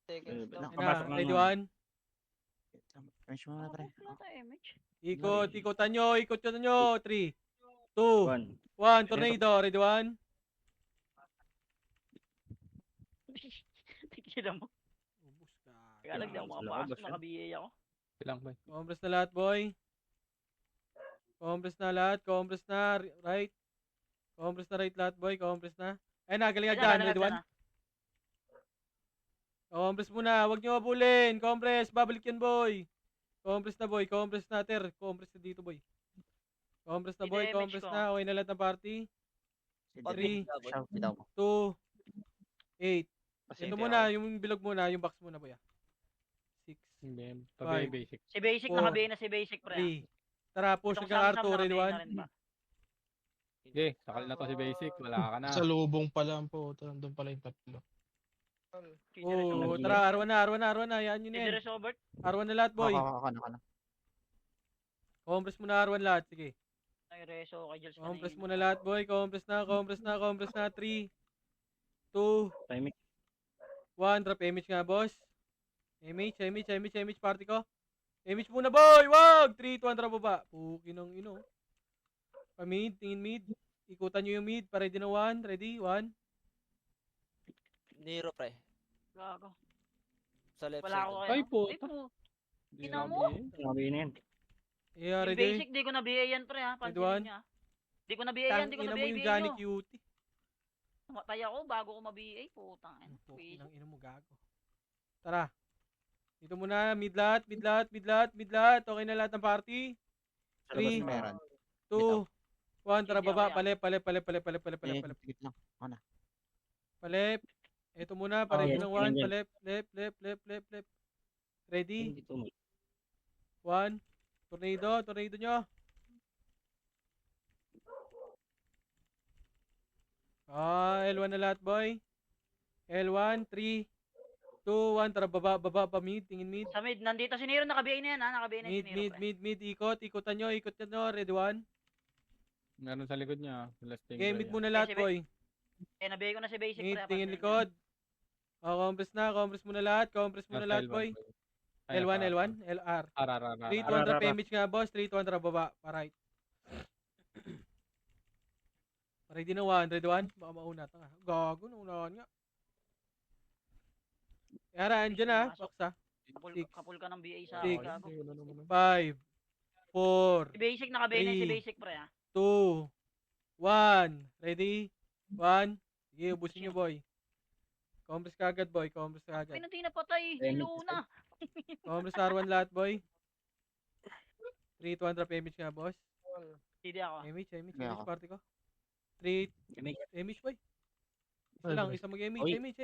Seconds Wala. daw. Okay na, Papasok lang ready, naman. 1. French mo na, pre. Wala tayo image. Ikotan nyo. 3, 2, 1. 1. Tornado. Ready, 1. Tignan mo. Ubus ka. Kaya lang di ako makapasok, naka-BA ako. Silang, boy. Compress na lahat, boy. Compress na lahat. Right. Compress na right lahat, boy. Compress na. Ay na, galing dyan. Ready, 1. Compress muna. Huwag nyo mabulin. Compress. Babalik yan, boy. Compress na, boy. Compress na, ter. Compress na dito, boy. Compress na, boy. Hindi, Compress image ko. na. Okay na lahat ng party. Si Three. Jill. Siya, bitaw mo. 2, 8. Ito muna. Yung bilog muna. Yung box muna, boy. 6, Hindi, Five. tabi basic. Si Basic, Four. naka-BA na si Basic pre. 3. Tara, push Itong hanggang Samsung, R2. Ready, naka-BA na 1. rin ba? Sige, sakal na to si basic. Wala ka na. Sa lubong pala po. Doon pala yung tatlo. Oh, tara, R1 na. Yan yun yan. Idris Robert. R1 na lahat, boy. Ako na. Compress muna R1 lahat. Sige. Ay, Reso, kay Jules Compress muna lahat, boy. Compress na. 3, 2, Timing. 1. Drop image nga, boss. Image. Party ko. Image muna, boy. Wag! 3, 2, 1. Drop baba. Puki ng ino. Pa-mid. Tingin mid. Ikutan nyo yung mid. Ready na 1. Ready? 1. Nero pre. Gago. Sa left Wala side. ako Ay, Ay puta. po. Hindi Ina na mo? BA. Sabi na yan. Yeah, Yung ready? Basic, di ko na BA yan pre ha. Ready, one? Pansinin niya. Di ko na BA yan, di ko Tang na ina mo BA yung nyo. Johnny Cutie. Namatay ako bago ko ma-BA. Putang ina. Ang ina mo gago. Tara. Dito muna, mid lahat. Okay na lahat ng party. Sa labas 3, na meron. 2, 1. Tara Hindi baba. ako Palep. Tigit lang. Ako na. Palep. Ito muna, pareho ng 1. ganyan. Palep. Left. Ready? Hindi to, 1. Tornado nyo. L1 na lahat, boy. L1, 3, 2, 1. Tara, baba, mid. Tingin mid. Sa mid, nandito si Nero, naka-BA na yan ha. Naka-BA na si Nero, pre. Mid. Ikutan nyo. Ready, 1. Meron sa likod niya. Last thing. Okay, mid muna lahat, si boy. Na-BA ko na si basic, Mid, pre. tingin pansin likod. Compress muna lahat. Boy. L1, LR. R. 3 to 1 image nga, boss. 3 to 1 baba. Pa-right. Ready na 1. Ready 1. Baka mauna. Tanga. Gago, naunahan nga. Yara, andyan na. Baksa. Kapul, kapul ka ng BA sa Six. akin, gago. 5, 4, Si basic, naka-BA na si 3. basic, pre ha. 2, 1. Ready? 1. Sige, ubusin nyo, boy. Compress kagad, boy. Pinunti na patay. Nilo na. Compress R1 lahat, boy. 3 to 1 image nga, boss. Hindi ako. Image, Hindi ako. party ko. 3, Image. image, boy. Isa lang, isa mag-image. Oy. Image.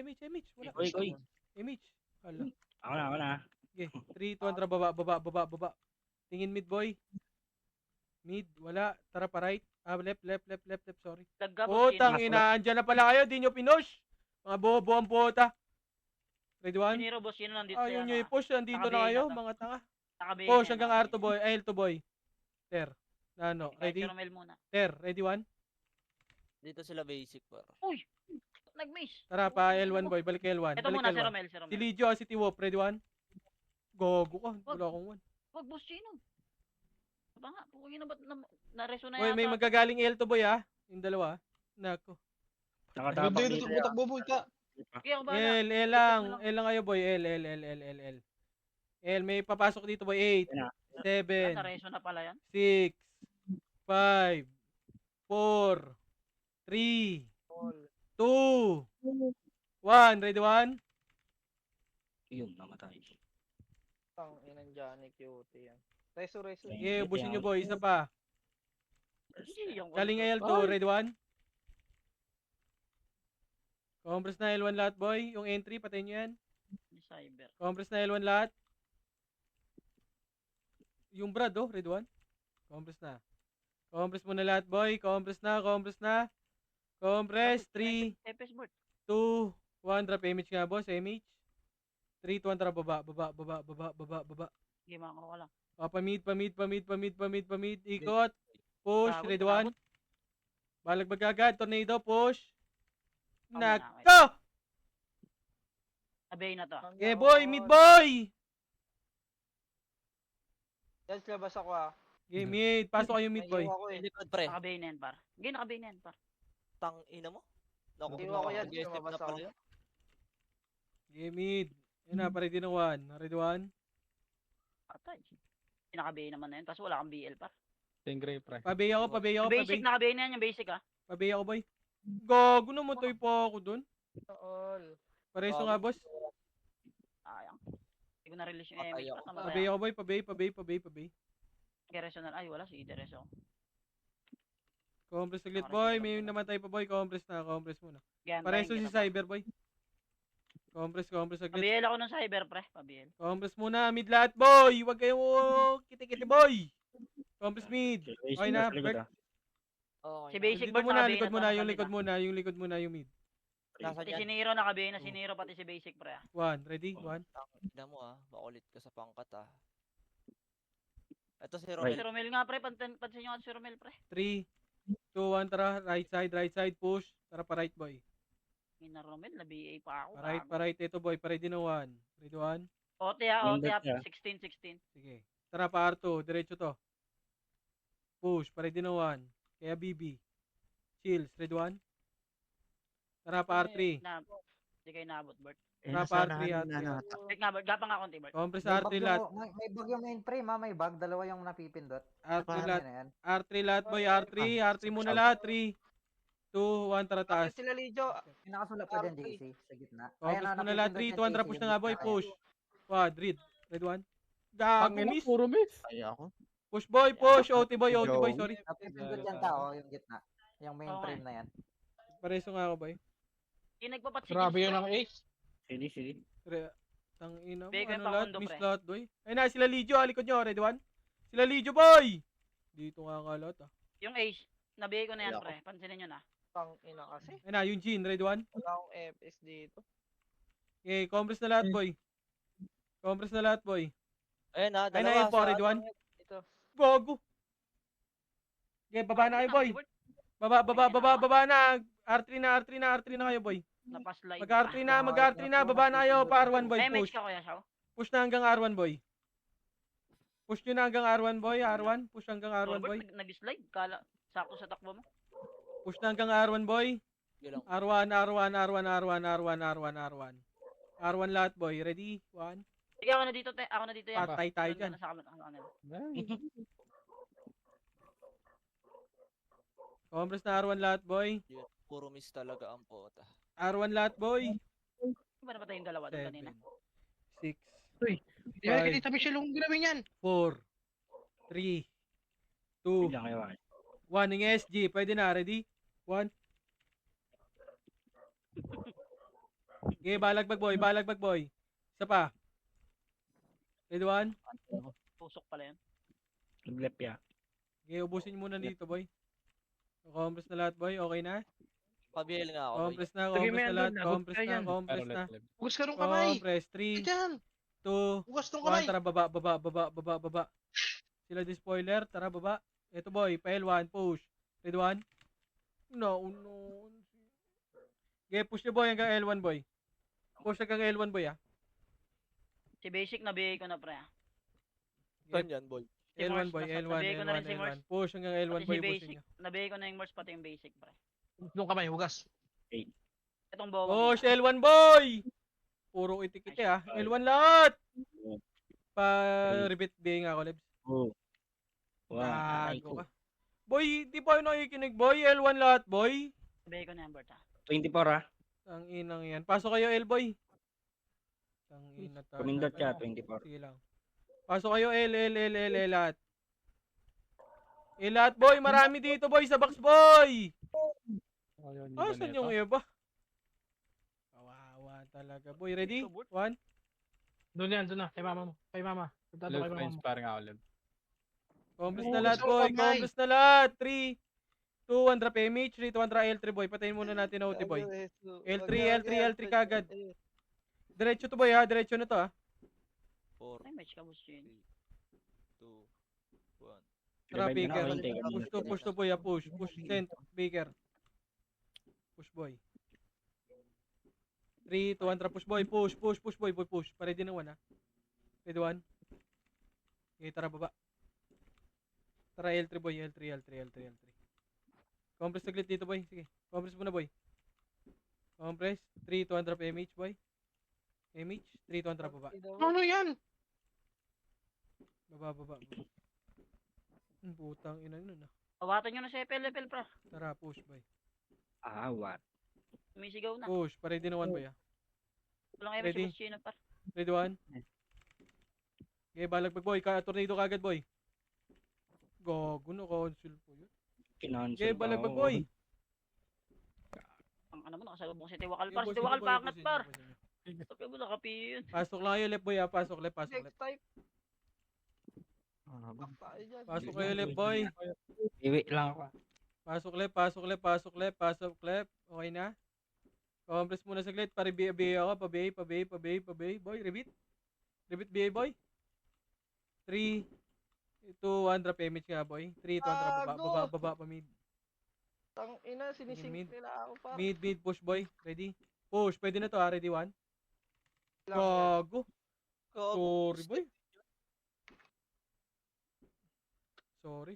Wala. Oy. Image. Hala. Ako na. Okay, 3 to 1 baba. Tingin mid, boy. Mid, wala. Tara pa right. Left, sorry. Lagga, Putang ina, andyan na pala kayo, di nyo pinush. Mga bobo ang puta. Ready Si 1? Nero, boss, yun nandito Ayaw nyo siya. i-push, andito na Naka-BA kayo, na to. mga tanga. Naka-BA Push na, hanggang naka-BA. R2 boy, L2 boy. Ter. Ready? Kahit si Romel muna. Ready 1? Dito sila basic par. Uy! Nag-miss. Tara pa, L1 boy, balik L1. Ito muna, si Romel, Si Lidio, si T-Wop, ready 1? Gogo ka, wala akong 1. Wag, boss, sino? Ba nga, pukin na ba't na-reso na Boy, yata? may magagaling L2 boy ha. Yung dalawa. Nako. Nakatapak dito. Kaya ako ba L lang kayo boy, L. May papasok dito boy, 8, 7, Na-reso na pala yan. 6, 5, 4, 3, 2, 1. Ready 1? Yun, namatay. Tang inang Johnny Cutie yan. Reso. Okay, ubusin nyo boy, isa pa. Hindi, yung Galing L2, ready 1? Compress na L1 lahat boy. Yung entry, patayin nyo yan. Cyber. Compress na L1 lahat. Yung Brad oh, ready 1? Compress na. Compress muna lahat boy. Compress na. Compress. 3, FS board. 2, 1. Drop image nga boss. Image. 3, 2, 1. Tara baba. Game ako lang. Pamid. Ikot. Push. Pagod, Ready pagod. 1. Balag magagad. Tornado. Push. na, Nako! Abay na to. Okay boy. Mid boy. Yan, labas ako ah. Okay mid. Pasok kayo mid boy. Naiiwan ko eh. Likod pre. Nakabay na yan, par. Hindi, nakabay na yan, par. Tang ina mo. Naku, Iwan ko yan, nag-step lumabas na pala ako. yun. Okay mid. Yun na. Ready ng 1. Ready 1. Patay. Nakabay naman na yun. Kaso wala kang BL, par. Stingray pre. Pabay ako. Yung basic, nakabay na yan, yung basic, ha. Pabay ako boy. Gago na mutoy pa ako dun. All. Pareso nga boss. Sayang. Hindi ko na-release yung Patay MX. ako. Patay Pabay ako boy. Pabay. Gereso na. Ay, wala. Si Gereso. Compress ulit boy. May namatay pa boy. Compress muna. Gantayin Pareso si kita, par. Cyber boy. Compress agad. Pabiel ako ng cyber, pre. Pabiel. Compress muna. Mid lahat boy. Huwag kayong kiti-kiti boy. Compress mid. Okay na. Bert. Okay. Si basic Dito board, muna. nakabay Likod na to, muna. Yung nakabay likod na. muna. Yung likod muna. Yung mid. Nasa Si dyan. Nero nakabay na. Si Nero pati si basic, pre. 1. Ready? 1. Tang ina mo ah. Makulit ka sa pangkat ah. Ito si Si Romel. Romel nga, pre. Pansin nyo nga si Romel, pre. 3, 2, 1. Tara. Right side. Push. Tara pa right boy. Ina Romel, na BA pa ako. Pa right. Ito boy. Ready na 1. Ready 1. Ote ha. Nandun siya. 16. Sige. Tara pa R2. Diretso to. Push. Ready na 1. Kaya BB. Chills. Ready 1. Tara pa R3. Na, Hindi kayo naabot, Bert. Trap R3, R3. Bert nga, Bert. Gapang nga konti, Bert. Compress May R3 bag lahat. may bag yung mainframe ha, may bag. Dalawa yung napipindot. R3 Ano lahat. na yan? R3 lahat boy, R3. R3 muna lahat. 3, 2, 1, tara taas. Sila Lijo. Yung nakasulat pa dyan, JC, sa gitna. Compress muna lahat. 3, 2, 1, tara JC, push yung na nga boy, gitna. push. Quad, read. Red 1. Gago, miss. Puro miss. Ay, ako. Push boy, push. OT boy, sorry. Napipindot yan tao, yung gitna. Yung mainframe na yan. Pareso nga ako boy. Yung nagpapat si Grabe Jens, yun Bert. ang ace. Sige. Tang ina mo, Bigay ano pa lahat, kondo, miss pre. lahat boy. Ayun na, sila Lijo, likod nyo, ready 1. Sila Lijo boy. Dito nga nga lahat ah. Yung ace, nabigay ko na yan, pre. Pansinin nyo na. Tang ina kasi. Ayun na, yung Jean, ready 1. Wala akong FS dito. Okay, compress na lahat boy. Compress na lahat boy. Ayun na, Ayun na, dalawa. info, ready 1. Ito. Gogo. Okay, baba na kayo boy. Bert. Baba na. R3 na kayo boy. Napaslide. Mag R3 na, baba na kayo pa R1 boy, May push. match ka kuya, Shaw? Push na hanggang R1 boy. Push nyo na hanggang R1 boy, R1. Push hanggang R1 boy. Bert, nag-slide. Kala, sakto sa takbo mo. Push na hanggang R1 boy. Yun lang. R1 lahat boy, ready? 1. Sige, ako na dito, te. Ako na dito yan. Patay tayo Doon ka dyan. na sa kanila. Compress na R1 lahat boy. Yun, puro miss talaga ang pota. R1 lahat boy. Di ba napatay yung dalawa doon 7, kanina? 6, Di ba kita Michelle yung gawin yan? 4, 3, 2, Hindi lang kayo. 1. Yung SG, pwede na, ready? 1. Okay, balagbag boy. Isa pa. Ready 1. Pusok pala yan. Nag-left ya. Okay, ubusin muna dito boy. Compress na lahat boy, okay na? Pabiel nga ako. boy. Compress na lahat. Hugas ka nung kamay. Compress, 3, Diyan. 2, Hugas nung 1, kamay. tara baba. Sila di spoiler, tara baba. Ito boy, PL1, push. Ready 1. No. Okay, push nyo boy hanggang L1 boy. Push hanggang L1 boy ah. Si Basic, nabigay ko na, pre. Saan yan, boy? Si L1 Mars, boy, nabigay ko na rin si Mars. L1. Push hanggang L1 Pati boy, si push Basic. nyo. Nabigay ko na yung Mars, pati yung Basic, pre. Hugas nung kamay, hugas. Itong bawa. Push L1 boy! Puro itik-iti ah. L1 lahat! Pa-repeat BA nga ako, Lebs. Oh. Wow. Gago ka. Boy, di pa yun nakikinig boy. L1 lahat boy. Nabigay ko na yung Bert, ha. 24 ah. Ang inang yan. Pasok kayo L boy. Ang ina talaga. Kumindot ka, 24. Sige lang. Pasok kayo L lahat. Lahat boy, marami dito boy sa box boy. Asan yung iba? Kawawa talaga. Boy, ready? 1. Doon yan, doon na. Kay mama mo. Kay mama. Punta doon kay mama mo. Compress Oo, na lahat gusto ko boy. kamay. Compress na lahat. 3, 2, 1 drop MH. 3, 2, 1 drop L3 boy. Patayin muna natin OT boy. L3 kagad. Diretso to boy ha. Diretso na to ha. 4, May match ka, boss Jane. 2, 1. Tara, Revive na Baker. ako, hintay ka. Push to boy ha. Push. Send. Baker. Push boy. 3, 2, 1 drop push boy. Push boy. Push. Ready na 1 ha. Ready 1. Okay, tara baba. Tara L3 boy. L3. Compress saglit dito boy. Sige. Compress muna boy. Compress. 3, 2, 1 drop MH boy. MH. 3, 2, 1 drop baba. Ano yan? Baba. Putang ina nun ah. Pawatan nyo na sa FL, pra. Tara, push boy. Ah, what? Sumisigaw na. Push. Ready na 1 boy ah. Walang Ready? MH, boss Jane, par. Ready 1. Okay, balagbag boy. Tornado kagad boy. Gago na cancel po yun. Kinansel Okay, pa balagbag ako. boy. Ang ano mo, nakasalubong si Tiwakal, Okay, par. Si boss, Tiwakal, boy, pangat, boss, par. boss. Sabi mo, nakapiyo yun. Pasok lang kayo left boy ah. Pasok left. type. Pasok kayo left boy. Iwi lang ako. Pasok left. Okay na? Compress muna saglit. Para BA ako. Pa-BA. Boy, repeat. Repeat BA boy. 3, 2, 1 drop image nga boy. 3, 2, 1 drop baba pa mid. Tang ina, sinisink nila ako pa. Mid push boy. Ready? Push. Pwede na to ah. Ready 1. Gago. Sorry boy. Sorry,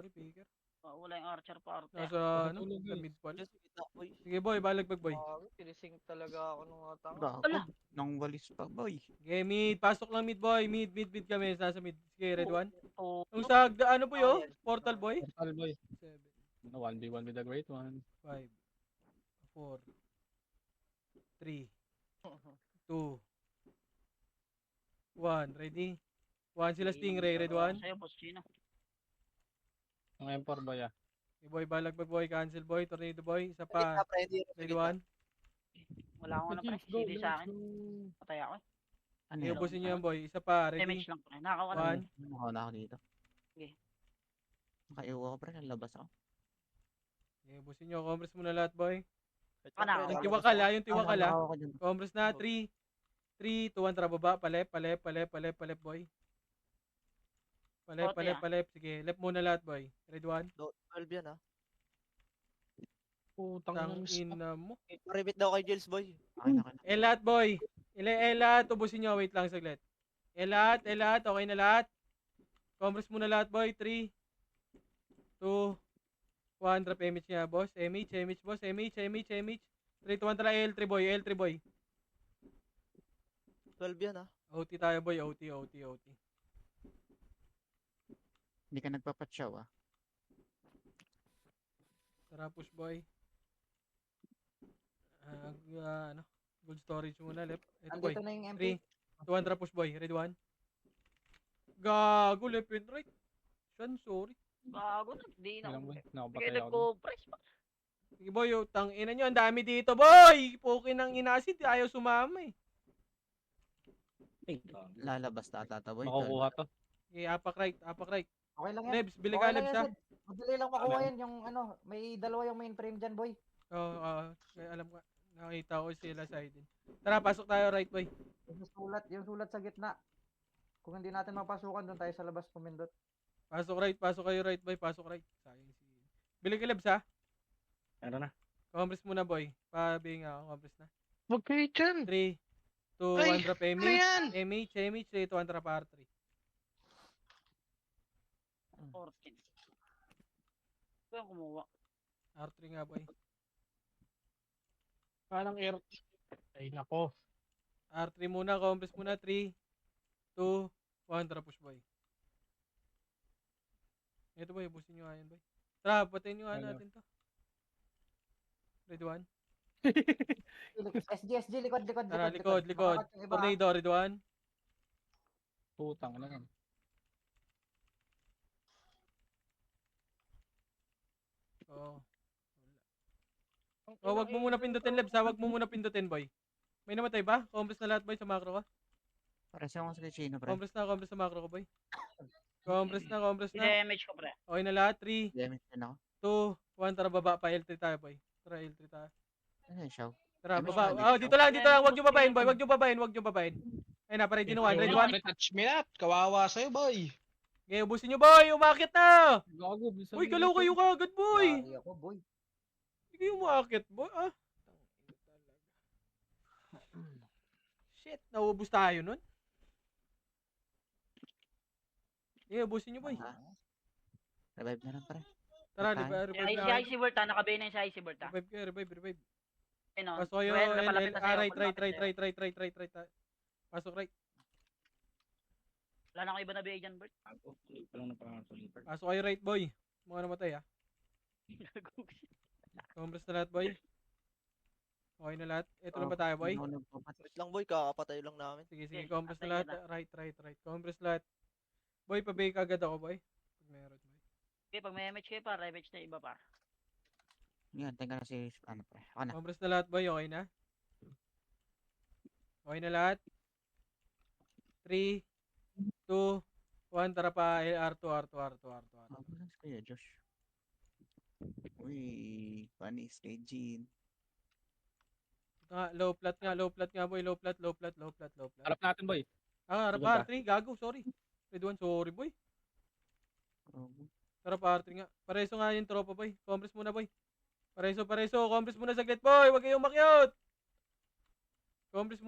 Baker. Wala yung Archer pa, Archer. Nasa, sa mid pala. Just kita, boy. Sige, boy. Balagbag, boy. Pinising talaga ako nung tanga. Gago. Nang walis pa, boy. Okay, mid. Pasok lang mid, boy. Mid kami. Nasa mid. Sige, red one. Oh, Yung sa, ano boy, oh? Portal, boy. Portal boy. 7, 1v1 with the great one. 5, 4, 3, 2, 1. Ready? 1 sila Stingray. Red one. Sa'yo, boss Chino. Ang M4 boy ah. Okay, boy. Balagbag, boy. Cancel, boy. Tornado, boy. Isa pa. Red one. Wala akong ano, pre. CD sa akin. Patay ako. Ano Okay, yun? ubusin nyo yan, boy. Isa pa. Ready? Damage lang, pre. Nakakawa na. 1. Nakaw na ako dito. Okay. Nakaiwa ko, pre. Nalabas ako. Okay, ubusin nyo. Compress muna lahat, boy. Ano? Yung tiwakal, ha? Yung tiwakal, ha? Nakaw ako dyan. Compress na. 3, 2, 1. Tara, baba. Palep, boy. Kote, ah. Palep. Sige, left muna lahat, boy. Red one. 12 yan, ah. Putang Tang ina mo. Paribit daw kay Jules, boy. Okay na. Lahat, boy. Lahat. Ubusin nyo. Wait lang, saglit. Lahat. Okay na lahat. Compress muna lahat, boy. 3, 2, 1. Drop image niya, boss. Image, boss. Image. 3, 2, 1. Tara, L3, boy. 12 yan, ah. OT tayo, boy. OT. Hindi ka nagpapatsaw, ah. Tara, push, boy. Ano? Gold storage muna, left. Ito, boy. Andito na yung MP. 3, 2, 1. Tara, push, boy. Red one. Gago, left and right. Shan, sorry. Bago na. Di na. Ilang boy. Sige, Nakapatay ako. nagko-press pa. Sige, boy. Tang ina nyo. Ang dami dito, boy. Pukin ng inasid. Ayaw sumama, eh. Lalabas na ata, boy. Makukuha to. Okay, apak right. Okay lang yan. Lebs, bili Okay ka, lang Lebs, yan, ha? Sid. Madali lang makuha yan. Yung ano, may dalawa yung mainframe dyan, boy. Oo, alam ko. Nakita ko sila sa din. Tara, pasok tayo, right, boy. Yung sulat sa gitna. Kung hindi natin mapasukan, doon tayo sa labas pumindot. Pasok kayo, right, boy. Pasok right. Sayang si... Bili ka, Lebs, ha? Meron na. Compress muna, boy. Pabi nga ako, compress na. Huwag kayo dyan. 3, 2, 1, drop MH, 3, 2, 1, drop R3. 14. Ito yung kumuha. R3 nga, boy. Parang air. Ay nako. R3 muna, compress muna. 3, 2, 1, drop push, boy. Ito, boy. Ubusin nyo nga yan, boy. Tara, patayin nyo nga natin to. Red 1. SG, likod. Tara, likod. Makakat yung iba, ha? Tornado, red 1. Putang na yan. Oo. Oh, wag mo muna pindutin, Lebs, ha? Wag mo muna pindutin, boy. May namatay ba? Compress na lahat, boy, sa macro ka. Para sa akong sa Chino, pre. Compress na macro ka, boy. Compress na. Damage ko, pre. Okay na lahat. 3, Damage na ako. 2, 1. Tara, baba pa. L3 tayo, boy. Tara, L3 tayo. Ano yung show? Tara, Damage baba. na, Oh, dito lang. Wag nyo babayin, boy. Wag nyo babayin. Ayun na, ready na 1. Ready 1. Touch me up. Kawawa sa'yo, boy. Okay, ubusin nyo, boy. Umakit na. Gago. Uy, galaw kayo kagad, boy. Sorry ako, boy. Hindi kayo umakit, boy. Ah. Shit, nauubos tayo nun. Okay, ubusin nyo, boy. Revive na lang, pre. Tara, Tayo. revive Si na. Icy Bird, ha? Nakabay na yung si Icy Bird, ha? Revive. Ayun, oh. Pasok kayo, Well, napalapit na sa'yo, right. palapit sa'yo. Pasok right. Wala na akong iba na BA dyan, Bird. Pasok kayo right, boy. Mga namatay, ha. Compress na lahat, boy. Okay na lahat. Ito lang ba tayo, boy? Wait lang, boy. Kakapatay lang namin. Sige, Okay, compress na atay lahat. na Right. Compress lahat. Boy, pabay ka agad ako, boy. Pag meron, boy. Okay, pag may damage kayo pa, revenge na iba pa. Yan, tingnan na si, ano, pre. Ako na. Compress na lahat, boy. Okay na? Okay na lahat? 3, 2, 1. Tara pa. R2. Ako lang si Kuya Josh. Uy, panis kay Jean. Low plat nga, boy. Low plat. Harap natin, boy. Harap Sige ba? R3. Gago, sorry. Red 1, sorry, boy. Tara pa R3 nga. Pareso nga yung tropa, boy. Compress muna, boy. Pareso. Compress muna saglit, boy. Huwag kayong makyot. Compress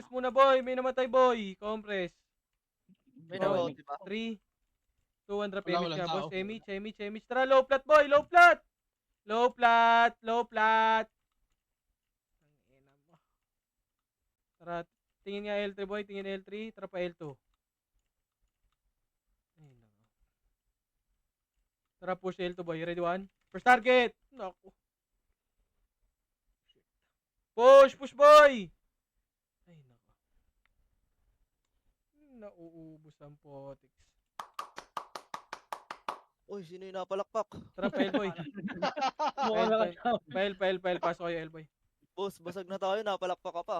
muna, boy. May namatay, boy. Compress. May Oh. nabaw, di ba? 3, 200 Wala, Emish walang nga, boss. tao. Emish. Tara, low flat, boy. Low flat. Low flat. Ang ina mo. Tara, tingin nga L3, boy. Tingin L3. Tara pa L2. Ay, nako. Tara, push L2, boy. Ready, one? First target. Naku. Push, boy. Ay, nako. Nauubos ang potics. Uy, sino yung napalakpak? Tara, pa L-boy. File. Pasok kayo, L-boy. Boss, basag na tayo, napalakpak ka pa.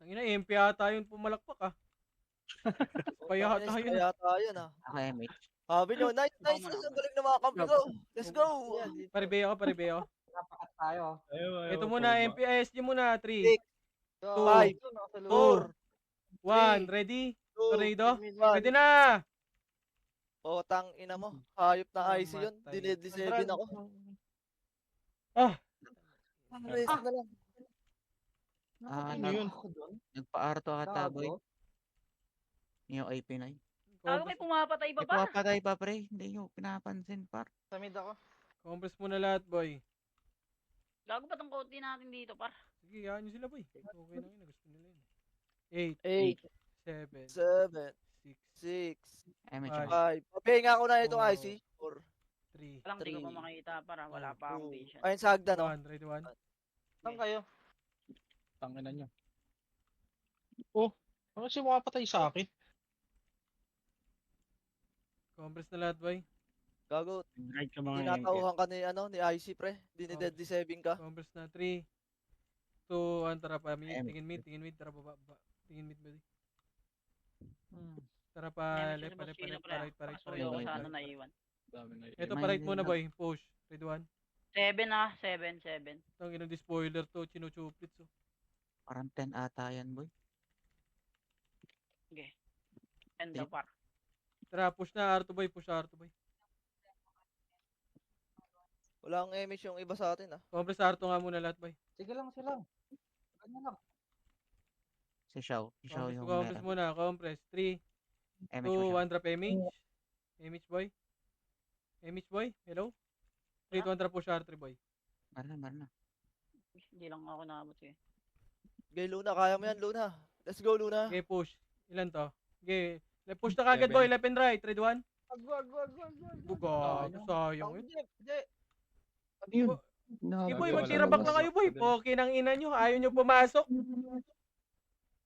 Tangina, MP ata yung pumalakpak, ah. Kaya Tangina, tayo na. kaya tayo na. Ako, MH. Sabi nyo, nice. Ang galing na mga kampi ko. Let's go. Paribeo. Napakat tayo. Ito muna, MP, SG muna. 3, 5, 4, 1. Ready? 2, Tornado? 1. Ready na! Tang ina mo. Hayop na IC yun. Namatay. Dinedli 7 ako. Ah! Rest na lang. Ano yun? Nagpa-arto ata, boy. Yung AP9. Ako may pumapatay pa pa. Ipapatay pa, pre. Hindi nyo pinapansin, par. Sa mid ako. Compress muna lahat, boy. Gago pa tong konti natin dito, par. Sige, yan nyo sila, boy. Okay na yun. Gusto nila yun. 8, 8, 7, 7, 6, 6, MH. 5. Papahinga ko na itong Four. IC. 4, 3, Walang di ko pa 3, makita, para wala pa akong 2. vision. Ayun sa hagdan, no? 1. Ready, 1. Saan kayo? Tanginan nyo. Oh, ano si makapatay sa akin? Compress na lahat, boy. Gago. Right ka mga Tinatauhan ka ni IC, pre. Dinidedli 7 ka. Compress na. 3, 2, 1. Tara pa. M. Tingin mid. Tara baba. Tingin mid, boy. Tara pa. Yan, Left, boss pa Chino, pre. right. Nakasuyo ko sa ano naiwan. Ito pa right muna, boy. Push. Ready, 1. 7 ah, 7. Itong inong di spoiler to. Chinuchuplits, oh. Parang 10 ata yan, boy. End the par. Tara, push na R2, boy. Push R2, boy. Wala ang MH yung iba sa atin, ah. Compress R2 nga muna lahat, boy. Sige lang. Ganyan lang. Si Xiao. Si Xiao yung Compress meron. muna. Compress. 3, MH 2, mo siya. 1. Drop image. Image, boy. Hello? 3, 2, 1. Drop push R3, boy. Maran na. Hindi lang ako naabot eh. Okay, Luna. Kaya mo yan, Luna. Let's go, Luna. Okay, push. Ilan to? Okay. Push na kagad, boy. Left and right. Ready, 1. Wag. Buga. Sayang yun. Ano yun? Sige, boy. Magtira back na kayo, boy. Poke ng ina nyo. Ayaw nyo pumasok.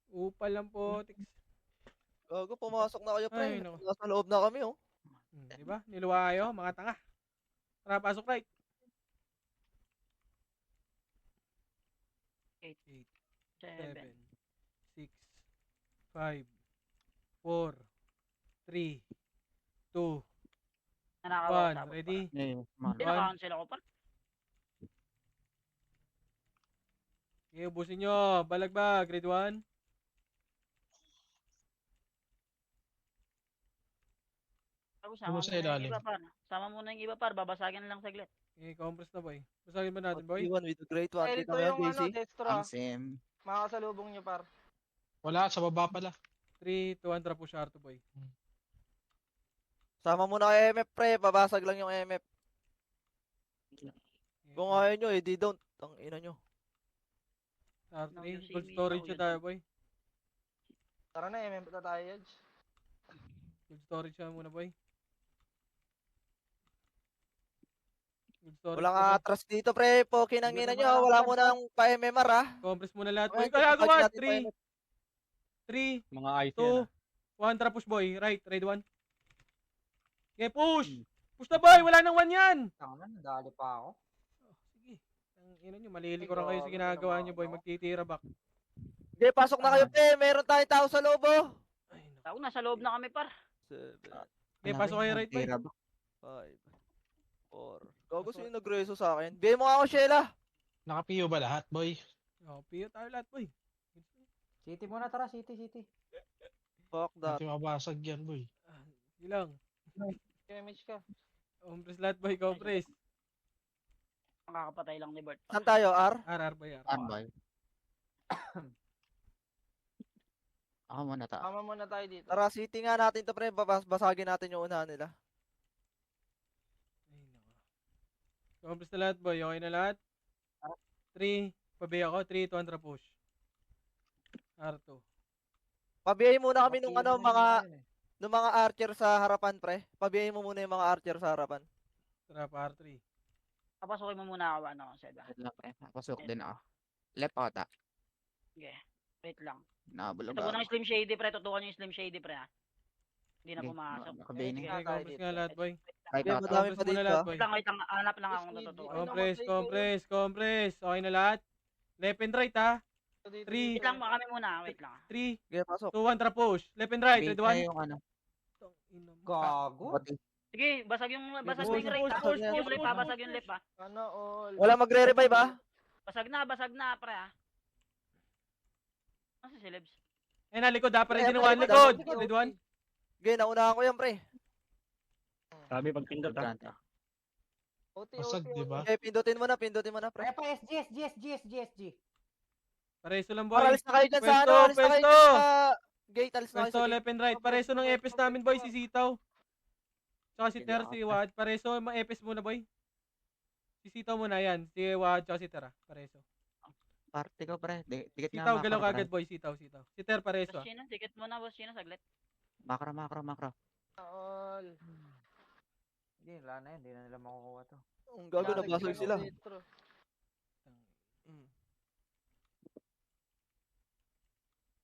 Upal lang po. Gago, pumasok na kayo, pre. Ay, naku. Nasa loob na kami, oh. Diba? Niluwa kayo, mga tanga. Tara, pasok right. 8, 7, 7. 6, 5, 4, 3, 2, Nanakaw 1. Ready? Ngayon, Hindi One. naka-cancel ako par. Okay, ubusin nyo. Balagbag. Grade 1. Ako Ano sama sa muna yung ilalim? iba par. Sama muna yung iba par, babasagin lang saglit. Okay, compress na, boy. Basagin ba natin, boy? T1 with the great one. Ito Kita mo yan, yung JC? destro ang ah. sim. Makakasalubong nyo par. Wala, sa baba pala. 3, 2, 1. Drop push R2, boy. Sama mo na kay MF, pre. Babasag lang yung MF. Okay, Kung ayaw nyo, eh, di don't. Ang ina nyo. R3. Yung Gold CB storage daw, na tayo, boy. Tara na, MM na tayo, Edge. Gold storage na muna, boy. Gold storage Walang na, boy. atras dito, pre. Pokin ang ina nyo. Wala mo nang pa-MMR, ah. Compress muna lahat, boy. Okay, Kaya pagpag gawa. natin 3, 3, Mga IT 2, 1. Drop push, boy. Right. Ready, 1. Okay, push. Push na, boy. Wala nang 1 yan. Tanga na, nadali pa ako. Sige. Ang ina nyo, malilikuran kayo sa ginagawa nyo, boy. Magtitira back. Okay, pasok na kayo, pre. Meron tayong tao sa loob, oh. Ay, naku. Ako nasa loob na kami par. 7, Okay, pasok kayo right, boy. 5, 4. Gago, sino nagreso sa akin? Bigay mo nga ako, Sheila. Naka-PO ba lahat, boy? Oh, piyo tayo lahat, boy. City muna, tara. City. Fuck that. Hindi mabasag yan, boy. Sige lang. Image ka. Compress lahat, boy. Compress. Makakapatay lang ni Bert. Saan tayo, R? RR, boy. RR. An, boy. Ako muna ta. Tama muna tayo dito. Tara, city nga natin to pre, basagin natin yung unahan nila. Ay, nako. Compres na lahat, boy. Okay na lahat? 3. Pabi ako. 3, 2, kontra push. R2. Pabiyahin muna kami nung ano, nung mga archer sa harapan pre. Pabiyahin mo muna yung mga archer sa harapan. Trap R3. Papasukin mo muna ako, ano, Seda. Wait lang, pre. Pasok din ako. Left ako ta. Sige. Wait lang. Nabulog Ito ako. muna yung Slim Shady, pre. Tutukan yung Slim Shady, pre, ha. Hindi na Okay, pumasok. makabihin Sige, eh. Okay, compres nga lahat, boy. Kahit Okay, ako. madami Compres pa muna dito. lahat, ah. boy. Wait lang, hanap lang ako kung tutukan. Compres. Okay na lahat? Left and right, ha? 3, Wait lang, kami muna, wait lang. 3, Okay, pasok. 2, 1, push. Left and right. Bait Ready, na 1. yung ano. Gago. Pati. Sige, basag yung Push, right, ha. push, Yung left, ha. push. Basag yung left, ha. Wala magre-revive ah. Basag na, pre, ha. Ano si Celebs? Eh, nalikod, ha? Ready, Ayan, 1. likod, Likod. Ready, 1. Okay, naunahan ko yan pre. Sabi pag pindot ha. Basag, di ba? Okay, pindutin mo na pre. Pareso lang, boy. Alis na kayo dyan sa Pwesto, ano, alis na kayo pwesto. dyan sa gate, alis na kayo Pwesto, sa gate. left and right. Pareso ng epis namin, boy. Si Sitaw. Tsaka si Sige, Ter, ako, si pre. Wad. Pareso, ma-epis muna, boy. Si Sitaw muna, yan. Si Wad, tsaka si Ter, ah. Pareso. Party ko, pre. Dikit nga Sitaw, macro, galaw pre. kagad, boy. Sitaw. Si Ter, pareso, Boss ah. Chino, ticket mo na, Boss Chino, saglit. Macro. Hindi, wala na yun. Hindi na nila makukuha to. Ang gago, nabasag sila.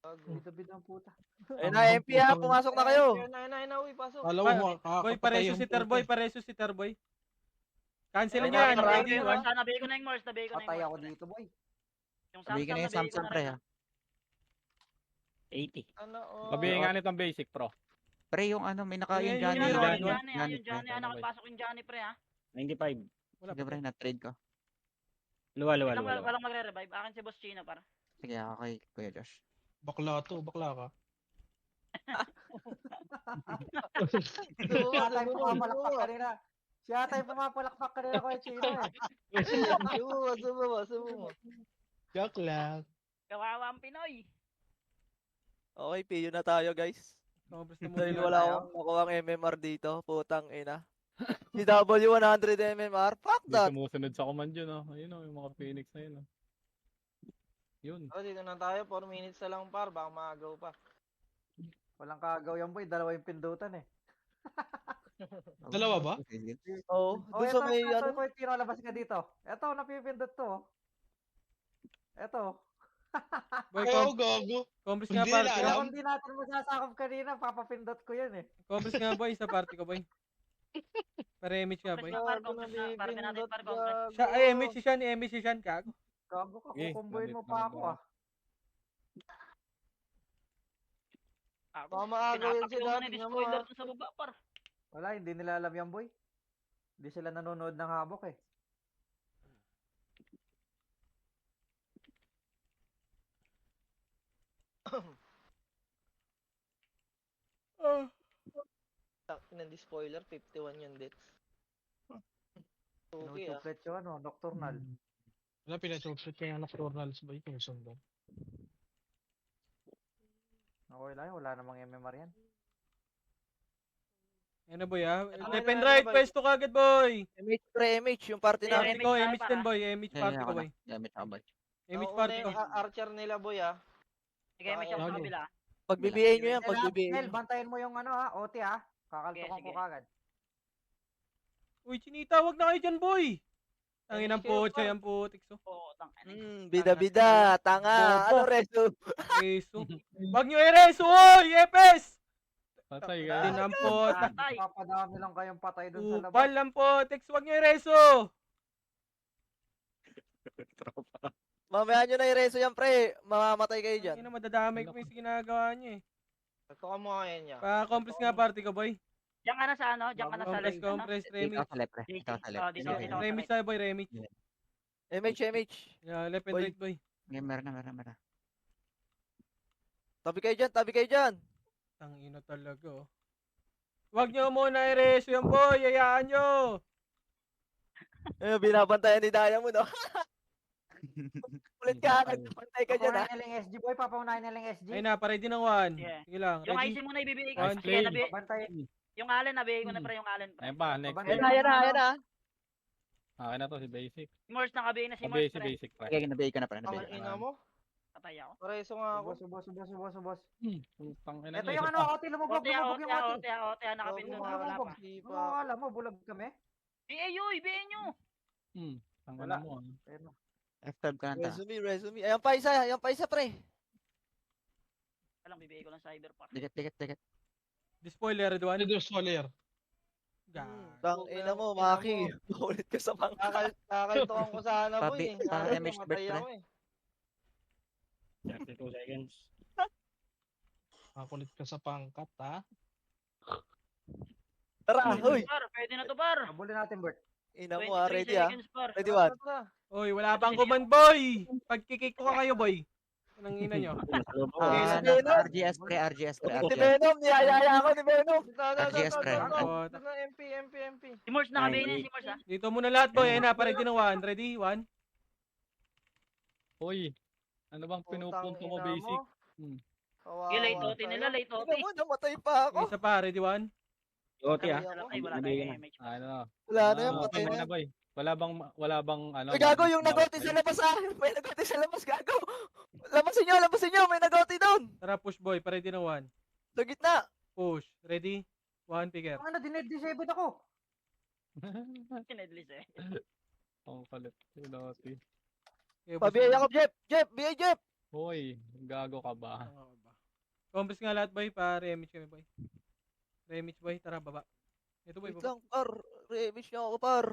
Bida-bida ang puta. Ayun na, MP ha, pumasok na kayo. Kala ko Boy, pareso si Ter, boy. Pareso si Ter, boy. Cancel Ayun niya, na, yan. marami Ready, yun, 1. Nabigay ko na yung Mars, nabigay ko na yung Patay Mars. ako pre. dito, boy. Yung Sabi ka na yung nabigay ko Samsung, na pre, rin. ha. 80. Sabihin nga nitong basic pro. Pre, yung ano, may naka yung Yun, Johnny. yun, Yung yun, Johnny, yun. yung Johnny, nakapasok yung Johnny, pre, ha. 95. Wala Sige, pa. pre, na-trade ko. Luwa. Walang magre-revive. Akin si Boss Chino, par. Sige, ako kay Kuya Josh. Bakla ka. Siya tayo pumapalakpak kanina. Siya tayo pumapalakpak kanina ko yung Chino eh. Subo mo. Joke lang. Kawawa ang Pinoy. Okay, PU na tayo guys. Compres na Dahil muna. wala akong nakuha ang MMR dito, putang ina. Si W100 MMR, fuck Hindi that. sumusunod sa command yun Ayun yung mga Phoenix na yun Yun. Dito na tayo, 4 minutes na lang par, baka maagaw pa. Walang kagaw yan, boy. Dalawa yung pindutan eh. Dalawa ba? Oo, Oh, dun eto, sa may eto, ano. boy. Tino, labas ka dito. Eto, napipindot to. oh. Eto. Boy, Oo, gago. compres nga, Hindi party na ko. Kaya alam. kung di natin masasakop kanina, papapindot ko yan eh. Compres nga, boy. Sa party ko, boy. Paremich nga, boy. Compres na, par natin, par compres. Siya, ay, Emich si Shan. Emich si Shan, kago. Gago ka, Okay, kukumboyin mo nandito pa na ako ba? ah. Ako, Maagaw yan si pinatakbo mo na Dad, yung tingnan mo, spoiler ha. dun sa baba, par. Wala, hindi nila alam yan, boy. Hindi sila nanonood ng habok eh. Nandi spoiler, 51 yung deaths. Okay ah. Pinuchuplet yun, ano, nocturnal. Wala, pinachopsit ko yung nocturnals ba yung sundan. Okay lang, wala namang MMR yan. Yan na, boy, ah. Ano, Left ano, and ano, right, boy? pwesto kagad, boy. MH pre, MH, yung party Yeah, Party namin. ko, MH Emich tayo, din, para. boy. Emich party ko, boy. Gamit ako, boy. Emich party ko. archer nila boy ah. Sige, may siya sa Gago. kabila. Pag-BBA nyo yan, Nel, pag-BBA Nel, nyo. bantayan mo yung ano ha, OT ha. Kakaltukan Sige, ko sige. kagad. Uy, chinita, wag na kayo dyan, boy. Tangin ng pocha, yan putik, so. Oo, tangin. Bida-bida, tanga, Bobo. ano reso? Reso. Wag nyo i-reso, oy! Epes! Patay Ah. Din ang pot. Patay. Papadami lang kayong patay dun sa labas. Upal ang potex, wag nyo i-reso. Mamaya nyo na i-reso yan pre, mamamatay kayo dyan. Hindi na madadamay ko yung ginagawa nyo eh. Ito ka mukha yan niya. Pa-accomplish nga party ko, boy. Diyan ka na sa ano, diyan ka na sa Compress, left, ano? compress, Dito remix. sa left, pre. Dito sa left. Dito, dito. Remix tayo, boy, remix. MH. Yeah, left and Boy. right, boy. Meron na. Tabi kayo dyan. Tangina talaga, oh. Wag nyo muna i-reso yan, boy. Hayaan nyo. Binabantayan ni Diamond oh. Ulit ka, nagpapantay ka dyan ha. Paunahin na lang SG boy, papaunahin na lang SG. Ayun na, pa-ready ng 1. Yeah. Sige lang, Yung ready? IC muna ibibigay ko. One, Sige, play. Bantay. yung Allen, nabigay ko na pre yung Allen pre. Ayun pa, next Babantay game. Ayan na, ayan na. Akin na to, si Basic. Si Morse nakabigay na si Ah, Morse basic, pre. basic pa. Okay, nabigay ko na pala. Nabigay ko na. mo. Patay ako. Pareso nga ako. Subos. Tangina Ito niya, yung isa ano, pa. Oti, lumubog Ote, yung ote, Oti. ote, ote, nakapindot na wala pa. Ano alam mo, bulag kami? BA yoy, BA nyo. Tangina mo. F12 ka na ta. Resume. Ayan pa isa pre. Alam, bibigay ko lang Cyberpark. Dikit. Di-spoiler, ready 1? Ano yung Solier? Tang ina mo, Maki. Ulit ka sa pangkat. Kakaltuhan ko sana Papi, pa MH birth pre. 32 seconds. Makulit ka sa pangkat, ha? Tara, hoy. Par, pwede na to par. Habulin natin, Bert. Ina mo 23 ready ah. seconds par. Ready one. Oy, wala pang command, boy! Pagkikik ko kayo, boy. Anong ina nyo? RGS pre. Si RGS. Venom, niyayaya ako ni Venom. RGS pre. MP. Si Morse nakabigay na si Morse ha. Dito muna lahat, boy. Ayun na, pa-ready ng 1. Ready? 1? Hoy, ano bang pinupunto mo, Basic? Sige, late OT nila, late OT. Ina mo, namatay pa ako. Isa pa, ready 1? Ote ah. Ay, wala Nabigay tayong na. MH. Ano? Wala na yan, Ah, patay na yan. boy. Wala bang ano? Uy, gago, yung nagoti sa labas ah. May nagoti sa labas, gago. Labasin nyo, may nagoti doon. Tara, push, boy. Pa-ready ng 1. Sa gitna. Push. Ready? 1, picker. Ano, dined-disable ako. Kinedlis eh. Ang kalit. Pinoti. Okay, push. Pabiyay ako, Jeff. Hoy, gago ka ba? Compass nga lahat, boy. Pa-remage kami, boy. Remage, boy. Tara, baba. Ito, boy. Wait Baba. lang, par. Re-image nyo ako, par.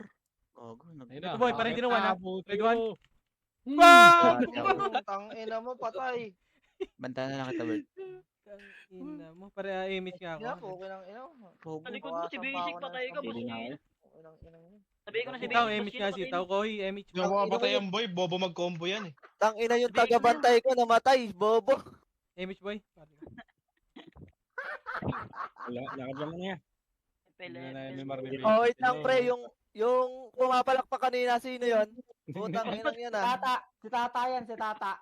Ayun Ito, boy, pa-ready ng 1, ha? Ready 1? Tang ina mo, patay. Banta na lang kita, Bert. Ina mo. Para-image nga ako. Okay lang, ina. Sa likod mo si Basic, patay ka, boss niya. Sabihin ko na si Sitaw, Basic, image nga, sitaw. Koy, image. Hindi ako mapatay ang boy, bobo mag-combo yan eh. Tang ina yung taga-bantay ko, namatay, bobo. Image, boy. Lakad lang na yan. Oh, wait lang, pre, yung pumapalakpak kanina, sino yon? Putang inang yan ah. Si Tata yan, si Tata.